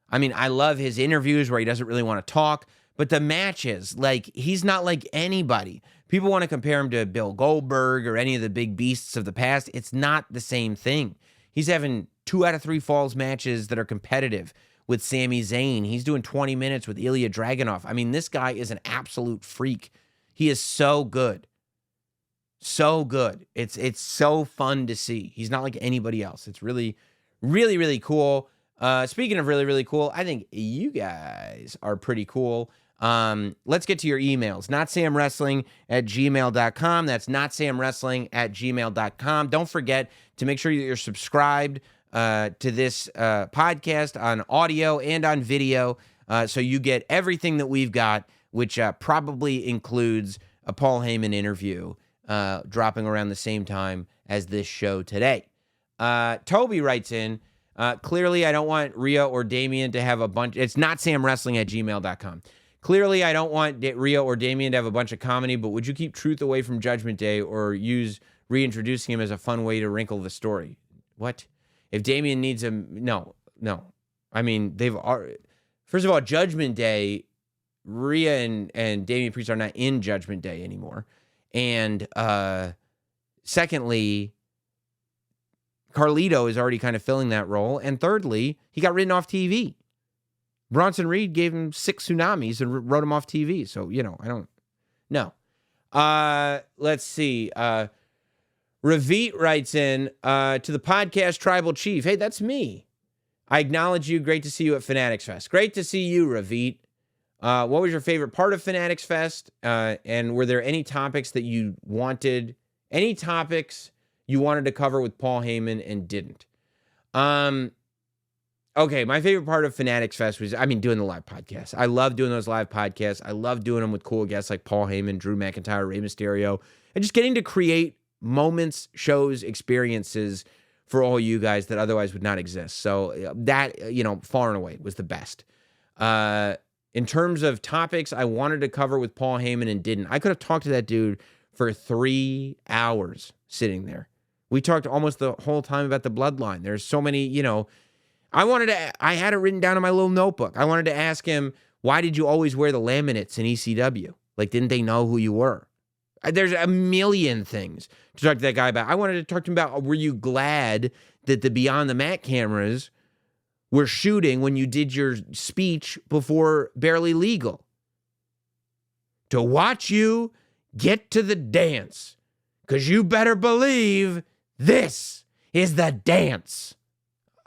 I mean, I love his interviews where he doesn't really want to talk, but the matches, like, he's not like anybody. People want to compare him to Bill Goldberg or any of the big beasts of the past. It's not the same thing. He's having 2 out of 3 falls matches that are competitive with Sami Zayn. He's doing 20 minutes with Ilya Dragunov. I mean, this guy is an absolute freak. He is so good. So good. It's so fun to see. He's not like anybody else. It's really, really, really cool. Speaking of really, really cool, I think you guys are pretty cool. Let's get to your emails. NotSamWrestling@gmail.com. That's NotSamWrestling@gmail.com. Don't forget to make sure that you're subscribed to this podcast on audio and on video so you get everything that we've got, which probably includes a Paul Heyman interview dropping around the same time as this show today. Toby writes in, Clearly, I don't want Rhea or Damien to have a bunch. It's notsamwrestling@gmail.com. Clearly, I don't want Rhea or Damien to have a bunch of comedy, but would you keep Truth away from Judgment Day or use reintroducing him as a fun way to wrinkle the story? What? If Damien needs him, no. I mean, first of all, Judgment Day, Rhea and Damian Priest are not in Judgment Day anymore. And secondly, Carlito is already kind of filling that role. And thirdly, he got written off TV. Bronson Reed gave him 6 tsunamis and wrote him off TV. So, I don't know. Let's see. Ravit writes in to the podcast Tribal Chief. Hey, that's me. I acknowledge you. Great to see you at Fanatics Fest. Great to see you, Ravit. What was your favorite part of Fanatics Fest? And were there any topics you wanted to cover with Paul Heyman and didn't? Okay, my favorite part of Fanatics Fest was, doing the live podcast. I love doing those live podcasts. I love doing them with cool guests like Paul Heyman, Drew McIntyre, Rey Mysterio, and just getting to create moments, shows, experiences for all you guys that otherwise would not exist. So that, far and away was the best. In terms of topics I wanted to cover with Paul Heyman and didn't, I could have talked to that dude for 3 hours sitting there. We talked almost the whole time about the bloodline. There's so many, I had it written down in my little notebook. I wanted to ask him, why did you always wear the laminates in ECW? Like, didn't they know who you were? There's a million things to talk to that guy about. I wanted to talk to him about, were you glad that the Beyond the Mat cameras were shooting when you did your speech before Barely Legal? To watch you get to the dance. Because you better believe this is the dance.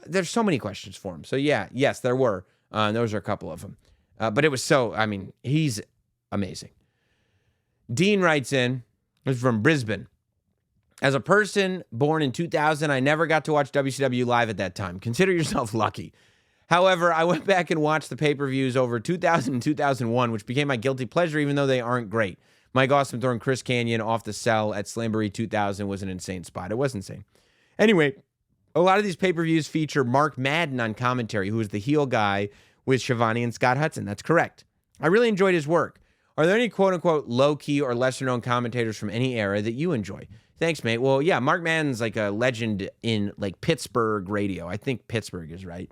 There's so many questions for him. So yes, there were. Those are a couple of them. But it was he's amazing. Dean writes in, this is from Brisbane. As a person born in 2000, I never got to watch WCW live at that time. Consider yourself lucky. However, I went back and watched the pay-per-views over 2000 and 2001, which became my guilty pleasure, even though they aren't great. Mike Awesome throwing Chris Kanyon off the cell at Slamboree 2000 was an insane spot. It was insane. Anyway, a lot of these pay-per-views feature Mark Madden on commentary, who is the heel guy with Shivani and Scott Hudson. That's correct. I really enjoyed his work. Are there any quote-unquote low-key or lesser-known commentators from any era that you enjoy? Thanks, mate. Well, yeah, Mark Madden's like a legend in like Pittsburgh radio. I think Pittsburgh is right.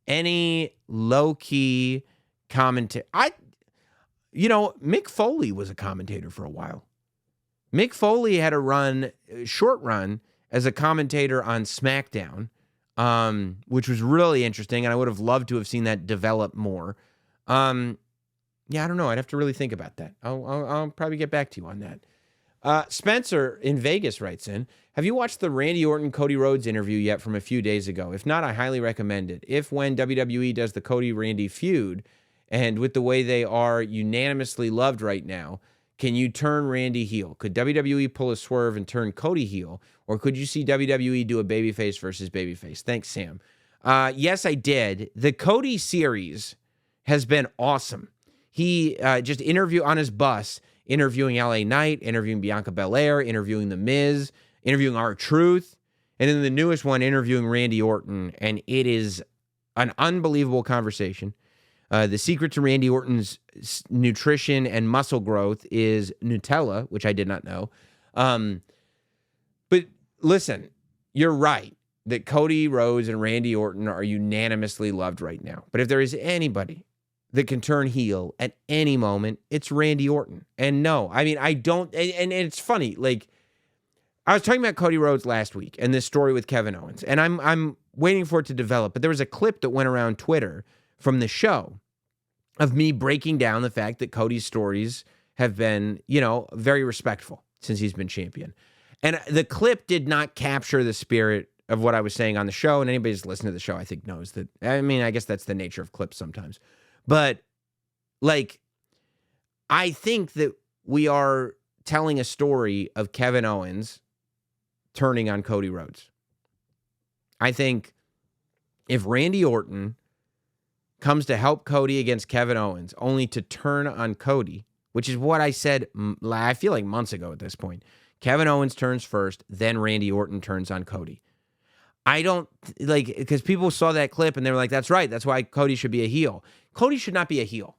Any low-key commentator? Mick Foley was a commentator for a while. Mick Foley had a short run, as a commentator on SmackDown, which was really interesting, and I would have loved to have seen that develop more. I don't know. I'd have to really think about that. I'll probably get back to you on that. Spencer in Vegas writes in, have you watched the Randy Orton-Cody Rhodes interview yet from a few days ago? If not, I highly recommend it. When WWE does the Cody-Randy feud, and with the way they are unanimously loved right now, can you turn Randy heel? Could WWE pull a swerve and turn Cody heel? Or could you see WWE do a babyface versus babyface? Thanks, Sam. Yes, I did. The Cody series has been awesome. He just interviewed on his bus, interviewing LA Knight, interviewing Bianca Belair, interviewing The Miz, interviewing R-Truth, and then the newest one, interviewing Randy Orton. And it is an unbelievable conversation. The secret to Randy Orton's nutrition and muscle growth is Nutella, which I did not know. But listen, you're right that Cody Rhodes and Randy Orton are unanimously loved right now. But if there is anybody that can turn heel at any moment, it's Randy Orton. And no, I don't, and it's funny, like, I was talking about Cody Rhodes last week and this story with Kevin Owens, and I'm waiting for it to develop, but there was a clip that went around Twitter from the show of me breaking down the fact that Cody's stories have been, very respectful since he's been champion. And the clip did not capture the spirit of what I was saying on the show, and anybody who's listened to the show, I think, knows that. I guess that's the nature of clips sometimes. But, I think that we are telling a story of Kevin Owens turning on Cody Rhodes. I think if Randy Orton comes to help Cody against Kevin Owens, only to turn on Cody, which is what I said, I feel like months ago at this point. Kevin Owens turns first, then Randy Orton turns on Cody. I don't like, because people saw that clip and they were like, that's right. That's why Cody should be a heel. Cody should not be a heel.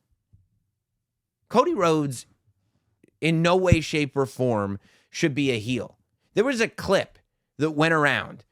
Cody Rhodes, in no way, shape, or form, should be a heel. There was a clip that went around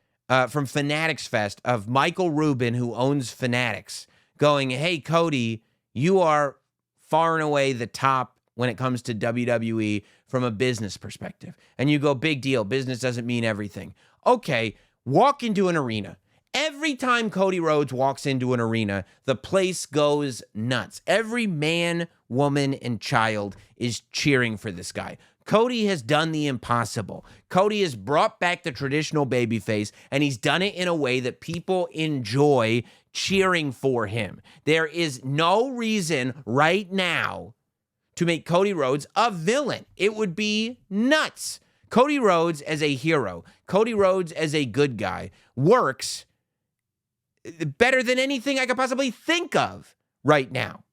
from Fanatics Fest of Michael Rubin, who owns Fanatics, going, hey, Cody, you are far and away the top when it comes to WWE from a business perspective. And you go, big deal. Business doesn't mean everything. Okay, walk into an arena. Every time Cody Rhodes walks into an arena, the place goes nuts. Every man, woman, and child is cheering for this guy. Cody has done the impossible. Cody has brought back the traditional babyface, and he's done it in a way that people enjoy cheering for him. There is no reason right now to make Cody Rhodes a villain. It would be nuts. Cody Rhodes as a hero, Cody Rhodes as a good guy, works better than anything I could possibly think of right now.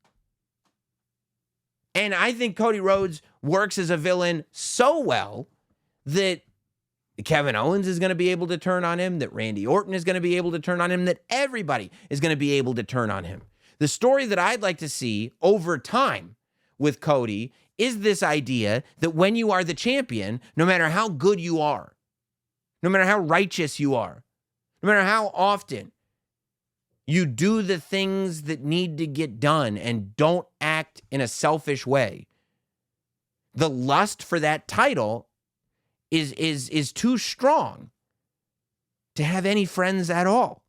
And I think Cody Rhodes works as a villain so well that Kevin Owens is going to be able to turn on him, that Randy Orton is going to be able to turn on him, that everybody is going to be able to turn on him. The story that I'd like to see over time with Cody is this idea that when you are the champion, no matter how good you are, no matter how righteous you are, no matter how often you do the things that need to get done and don't act in a selfish way, the lust for that title is too strong to have any friends at all.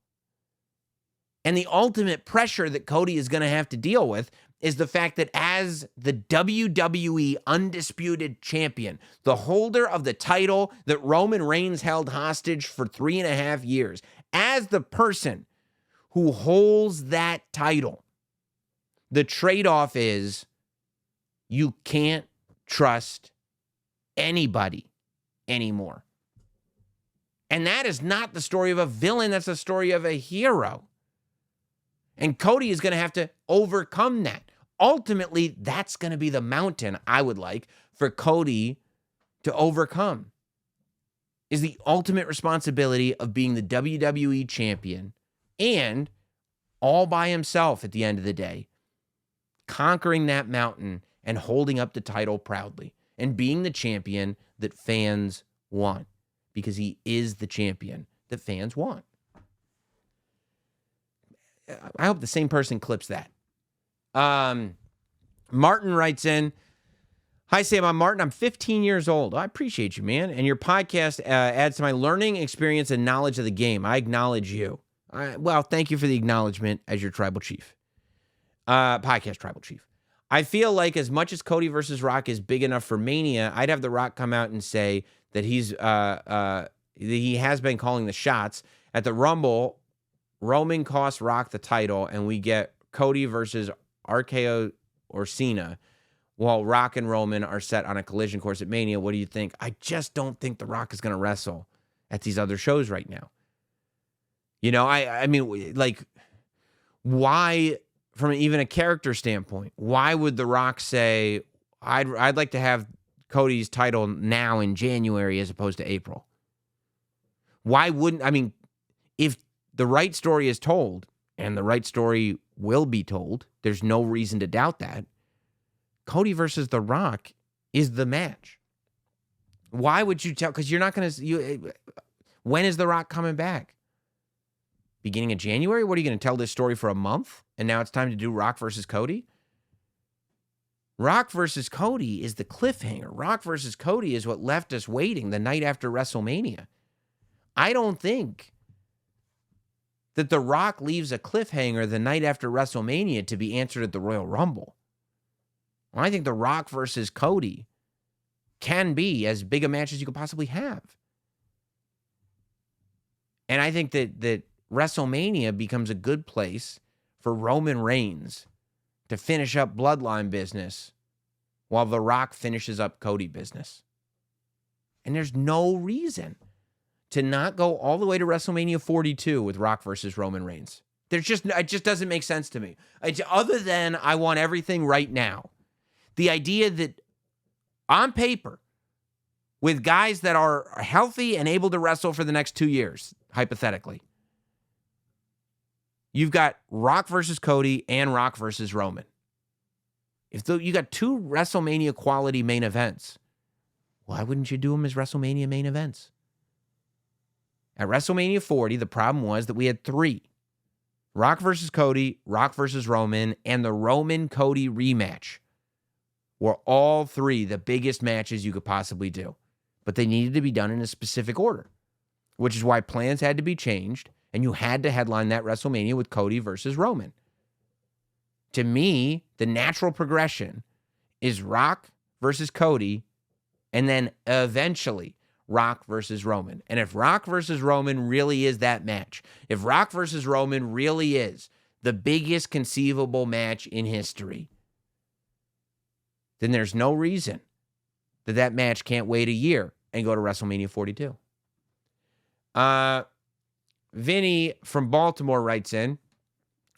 And the ultimate pressure that Cody is going to have to deal with is the fact that as the WWE Undisputed Champion, the holder of the title that Roman Reigns held hostage for 3.5 years, as the person who holds that title, the trade-off is you can't trust anybody anymore. And that is not the story of a villain. That's the story of a hero. And Cody is going to have to overcome that. Ultimately, that's going to be the mountain I would like for Cody to overcome, is the ultimate responsibility of being the WWE champion and all by himself at the end of the day, conquering that mountain and holding up the title proudly and being the champion that fans want, because he is the champion that fans want. I hope the same person clips that. Martin writes in, hi, Sam, I'm Martin. I'm 15 years old. I appreciate you, man. And your podcast adds to my learning experience and knowledge of the game. I acknowledge you. Well, thank you for the acknowledgement as your tribal chief. Podcast tribal chief. I feel like as much as Cody versus Rock is big enough for Mania, I'd have The Rock come out and say that he has been calling the shots. At the Rumble, Roman costs Rock the title, and we get Cody versus RKO or Cena, while Rock and Roman are set on a collision course at Mania. What do you think? I just don't think The Rock is going to wrestle at these other shows right now. You know, I mean, like, why, from even a character standpoint, why would The Rock say, I'd like to have Cody's title now in January as opposed to April? Why wouldn't, I mean, if the right story is told, and the right story will be told, there's no reason to doubt that, Cody versus The Rock is the match. Why would you tell? Because you're not going to, when is The Rock coming back? Beginning of January? What are you going to tell this story for a month? And now it's time to do Rock versus Cody? Rock versus Cody is the cliffhanger. Rock versus Cody is what left us waiting the night after WrestleMania. I don't think that The Rock leaves a cliffhanger the night after WrestleMania to be answered at the Royal Rumble. I think The Rock versus Cody can be as big a match as you could possibly have. And I think that WrestleMania becomes a good place for Roman Reigns to finish up Bloodline business while The Rock finishes up Cody business. And there's no reason to not go all the way to WrestleMania 42 with Rock versus Roman Reigns. It just doesn't make sense to me. Other than I want everything right now. The idea that on paper, with guys that are healthy and able to wrestle for the next 2 years, hypothetically. You've got Rock versus Cody and Rock versus Roman. You got two WrestleMania quality main events, why wouldn't you do them as WrestleMania main events? At WrestleMania 40, the problem was that we had three. Rock versus Cody, Rock versus Roman, and the Roman-Cody rematch were all three the biggest matches you could possibly do. But they needed to be done in a specific order, which is why plans had to be changed, and you had to headline that WrestleMania with Cody versus Roman. To me, the natural progression is Rock versus Cody, and then eventually Rock versus Roman. And if Rock versus Roman really is that match, if Rock versus Roman really is the biggest conceivable match in history, then there's no reason that match can't wait a year and go to WrestleMania 42. Vinny from Baltimore writes in,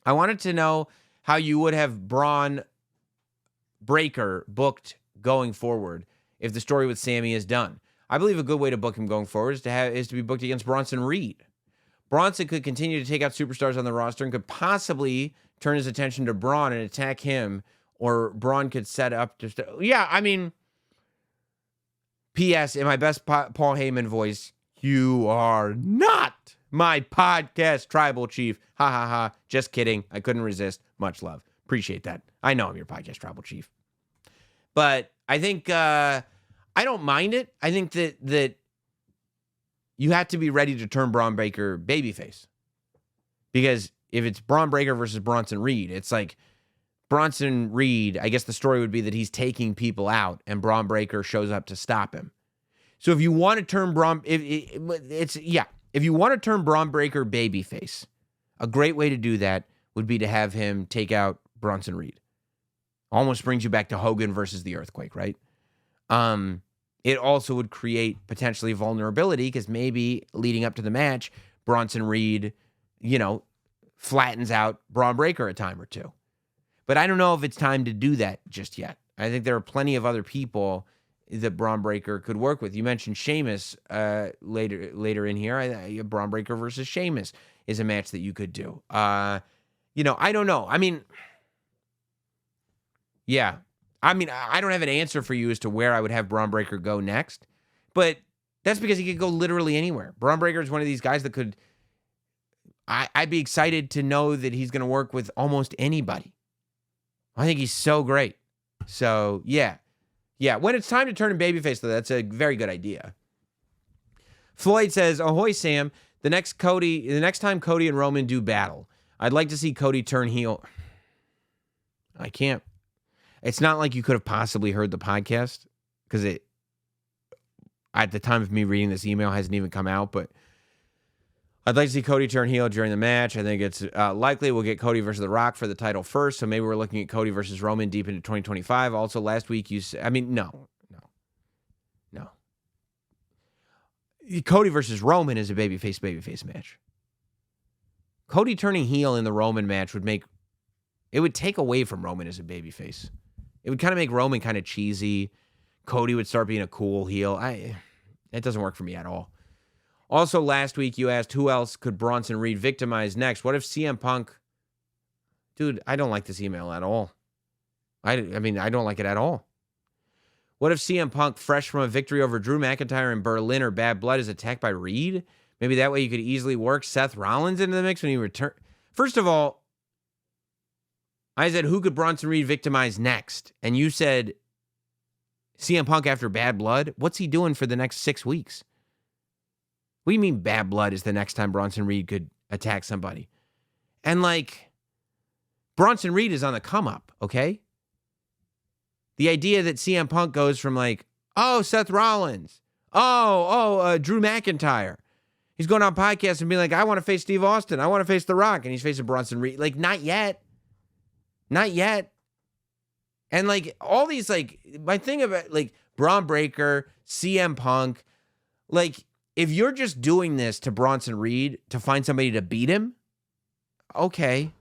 I wanted to know how you would have Bron Breakker booked going forward if the story with Sammy is done. I believe a good way to book him going forward is to be booked against Bronson Reed. Bronson could continue to take out superstars on the roster and could possibly turn his attention to Braun and attack him, or Braun could set up just P.S. in my best Paul Heyman voice, you are not my podcast tribal chief. Ha ha ha. Just kidding. I couldn't resist. Much love. Appreciate that. I know I'm your podcast tribal chief. But I think I don't mind it. I think that you have to be ready to turn Bron Breakker babyface. Because if it's Bron Breakker versus Bronson Reed, it's like Bronson Reed, I guess the story would be that he's taking people out and Bron Breakker shows up to stop him. So if you want to turn if you want to turn Bron Breakker babyface, a great way to do that would be to have him take out Bronson Reed. Almost brings you back to Hogan versus the Earthquake, right? It also would create potentially vulnerability because maybe leading up to the match, Bronson Reed, flattens out Bron Breakker a time or two. But I don't know if it's time to do that just yet. I think there are plenty of other people that Bron Breakker could work with. You mentioned Sheamus later in here. Bron Breakker versus Sheamus is a match that you could do. I don't know. I don't have an answer for you as to where I would have Bron Breakker go next, but that's because he could go literally anywhere. Bron Breakker is one of these guys that could. I'd be excited to know that he's going to work with almost anybody. I think he's so great. So yeah. When it's time to turn him babyface, though, that's a very good idea. Floyd says, "Ahoy, Sam! The next time Cody and Roman do battle, I'd like to see Cody turn heel." I can't. It's not like you could have possibly heard the podcast because it, at the time of me reading this email, hasn't even come out. But I'd like to see Cody turn heel during the match. I think it's likely we'll get Cody versus The Rock for the title first. So maybe we're looking at Cody versus Roman deep into 2025. Also, last week you said, no. Cody versus Roman is a babyface match. Cody turning heel in the Roman match would take away from Roman as a babyface. It would kind of make Roman kind of cheesy. Cody would start being a cool heel. It doesn't work for me at all. Also, last week you asked who else could Bronson Reed victimize next. What if CM Punk? Dude, I don't like this email at all. I don't like it at all. What if CM Punk, fresh from a victory over Drew McIntyre in Berlin or Bad Blood, is attacked by Reed? Maybe that way you could easily work Seth Rollins into the mix when he returns. First of all, I said, who could Bronson Reed victimize next? And you said CM Punk after Bad Blood? What's he doing for the next 6 weeks? What do you mean Bad Blood is the next time Bronson Reed could attack somebody? And Bronson Reed is on the come up, okay? The idea that CM Punk goes from Seth Rollins, Drew McIntyre. He's going on podcasts and being like, I want to face Steve Austin. I want to face The Rock. And he's facing Bronson Reed. Not yet. Not yet. And all these, my thing about Bron Breakker, CM Punk, if you're just doing this to Bronson Reed to find somebody to beat him, okay.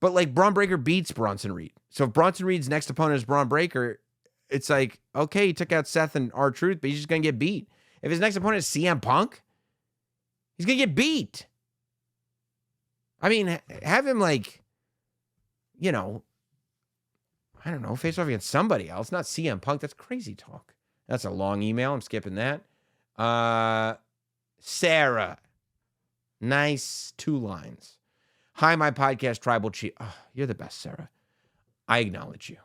But Bron Breakker beats Bronson Reed. So if Bronson Reed's next opponent is Bron Breakker, it's okay, he took out Seth and R-Truth, but he's just going to get beat. If his next opponent is CM Punk, He's going to get beat. I mean, have him like, I don't know, face off against somebody else, not CM Punk. That's crazy talk. That's a long email. I'm skipping that. Sarah. Nice 2 lines. Hi, my podcast tribal chief. Oh, you're the best, Sarah. I acknowledge you.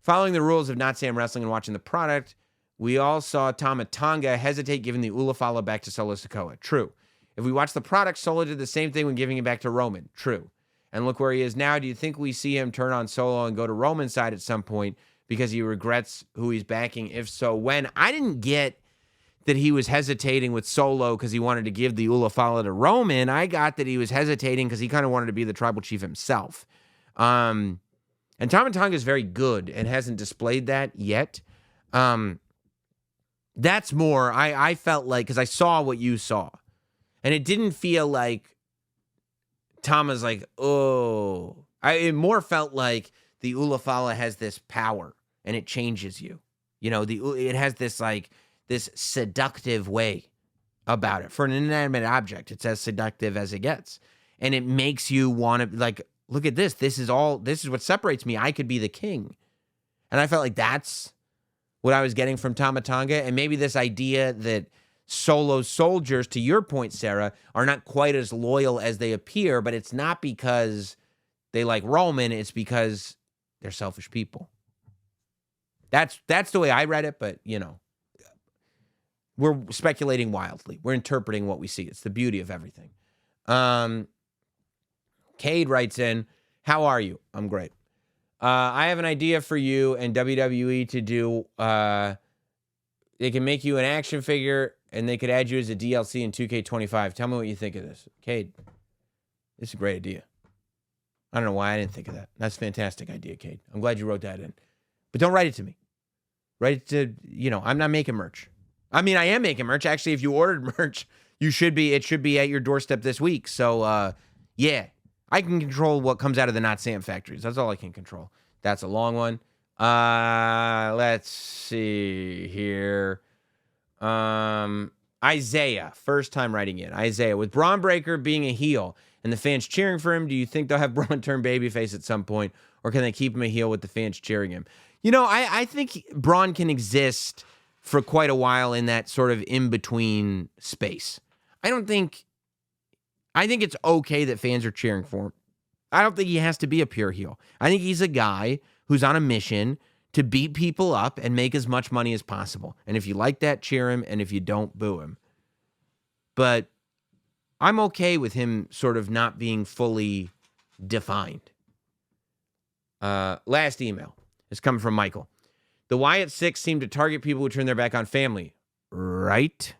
Following the rules of Notsam Wrestling and watching the product, we all saw Tama Tonga hesitate giving the Ulafala back to Solo Sikoa. True. If we watch the product, Solo did the same thing when giving it back to Roman. True. And look where he is now. Do you think we see him turn on Solo and go to Roman's side at some point because he regrets who he's backing? If so, when? I didn't get that he was hesitating with Solo because he wanted to give the Ulafala to Roman. I got that he was hesitating because he kind of wanted to be the tribal chief himself. And Tama Tonga is very good and hasn't displayed that yet. That's more, I felt like, because I saw what you saw. And it didn't feel like Tama's like, oh. It more felt like the Ulafala has this power and it changes you. It has this like, this seductive way about it. For an inanimate object, it's as seductive as it gets. And it makes you want to, like, look at this. This is what separates me. I could be the king. And I felt like that's what I was getting from Tama Tonga. And maybe this idea that Solo soldiers, to your point, Sarah, are not quite as loyal as they appear, but it's not because they like Roman. It's because they're selfish people. That's the way I read it, but, we're speculating wildly. We're interpreting what we see. It's the beauty of everything. Cade writes in, how are you? I'm great. I have an idea for you and WWE to do. They can make you an action figure, and they could add you as a DLC in 2K25. Tell me what you think of this. Cade, this is a great idea. I don't know why I didn't think of that. That's a fantastic idea, Cade. I'm glad you wrote that in. But don't write it to me. Write it to, I'm not making merch. I mean, I am making merch. Actually, if you ordered merch, it should be at your doorstep this week. So, yeah, I can control what comes out of the Not Sam factories. That's all I can control. That's a long one. Let's see here. Isaiah, first time writing in. Isaiah, with Bron Breakker being a heel and the fans cheering for him, do you think they'll have Braun turn babyface at some point, or can they keep him a heel with the fans cheering him? I think Braun can exist for quite a while in that sort of in-between space. I think it's okay that fans are cheering for him. I don't think he has to be a pure heel. I think he's a guy who's on a mission to beat people up and make as much money as possible. And if you like that, cheer him, and if you don't, boo him. But I'm okay with him sort of not being fully defined. Last email is coming from Michael. The Wyatt Six seem to target people who turn their back on family, right?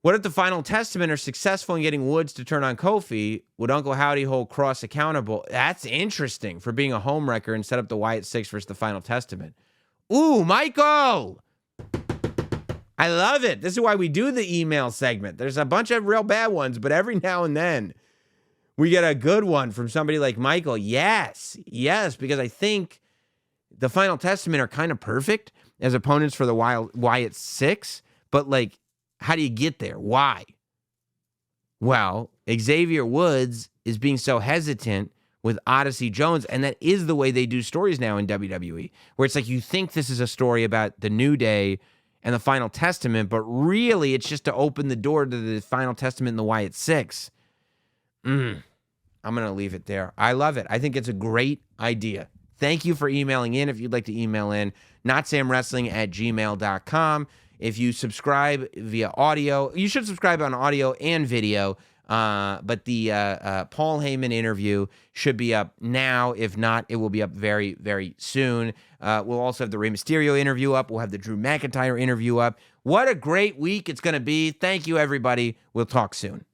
What if the Final Testament are successful in getting Woods to turn on Kofi? Would Uncle Howdy hold Cross accountable? That's interesting for being a homewrecker and set up the Wyatt Six versus the Final Testament. Ooh, Michael! I love it. This is why we do the email segment. There's a bunch of real bad ones, but every now and then we get a good one from somebody like Michael. Yes, because I think the Final Testament are kind of perfect as opponents for the Wyatt Six, but like, how do you get there? Why? Well, Xavier Woods is being so hesitant with Odyssey Jones, and that is the way they do stories now in WWE, where it's like you think this is a story about the New Day and the Final Testament, but really it's just to open the door to the Final Testament and the Wyatt Six. I'm going to leave it there. I love it. I think it's a great idea. Thank you for emailing in. If you'd like to email in, notsamwrestling@gmail.com. If you subscribe via audio, you should subscribe on audio and video. But the Paul Heyman interview should be up now. If not, it will be up very, very soon. We'll also have the Rey Mysterio interview up. We'll have the Drew McIntyre interview up. What a great week it's going to be. Thank you, everybody. We'll talk soon.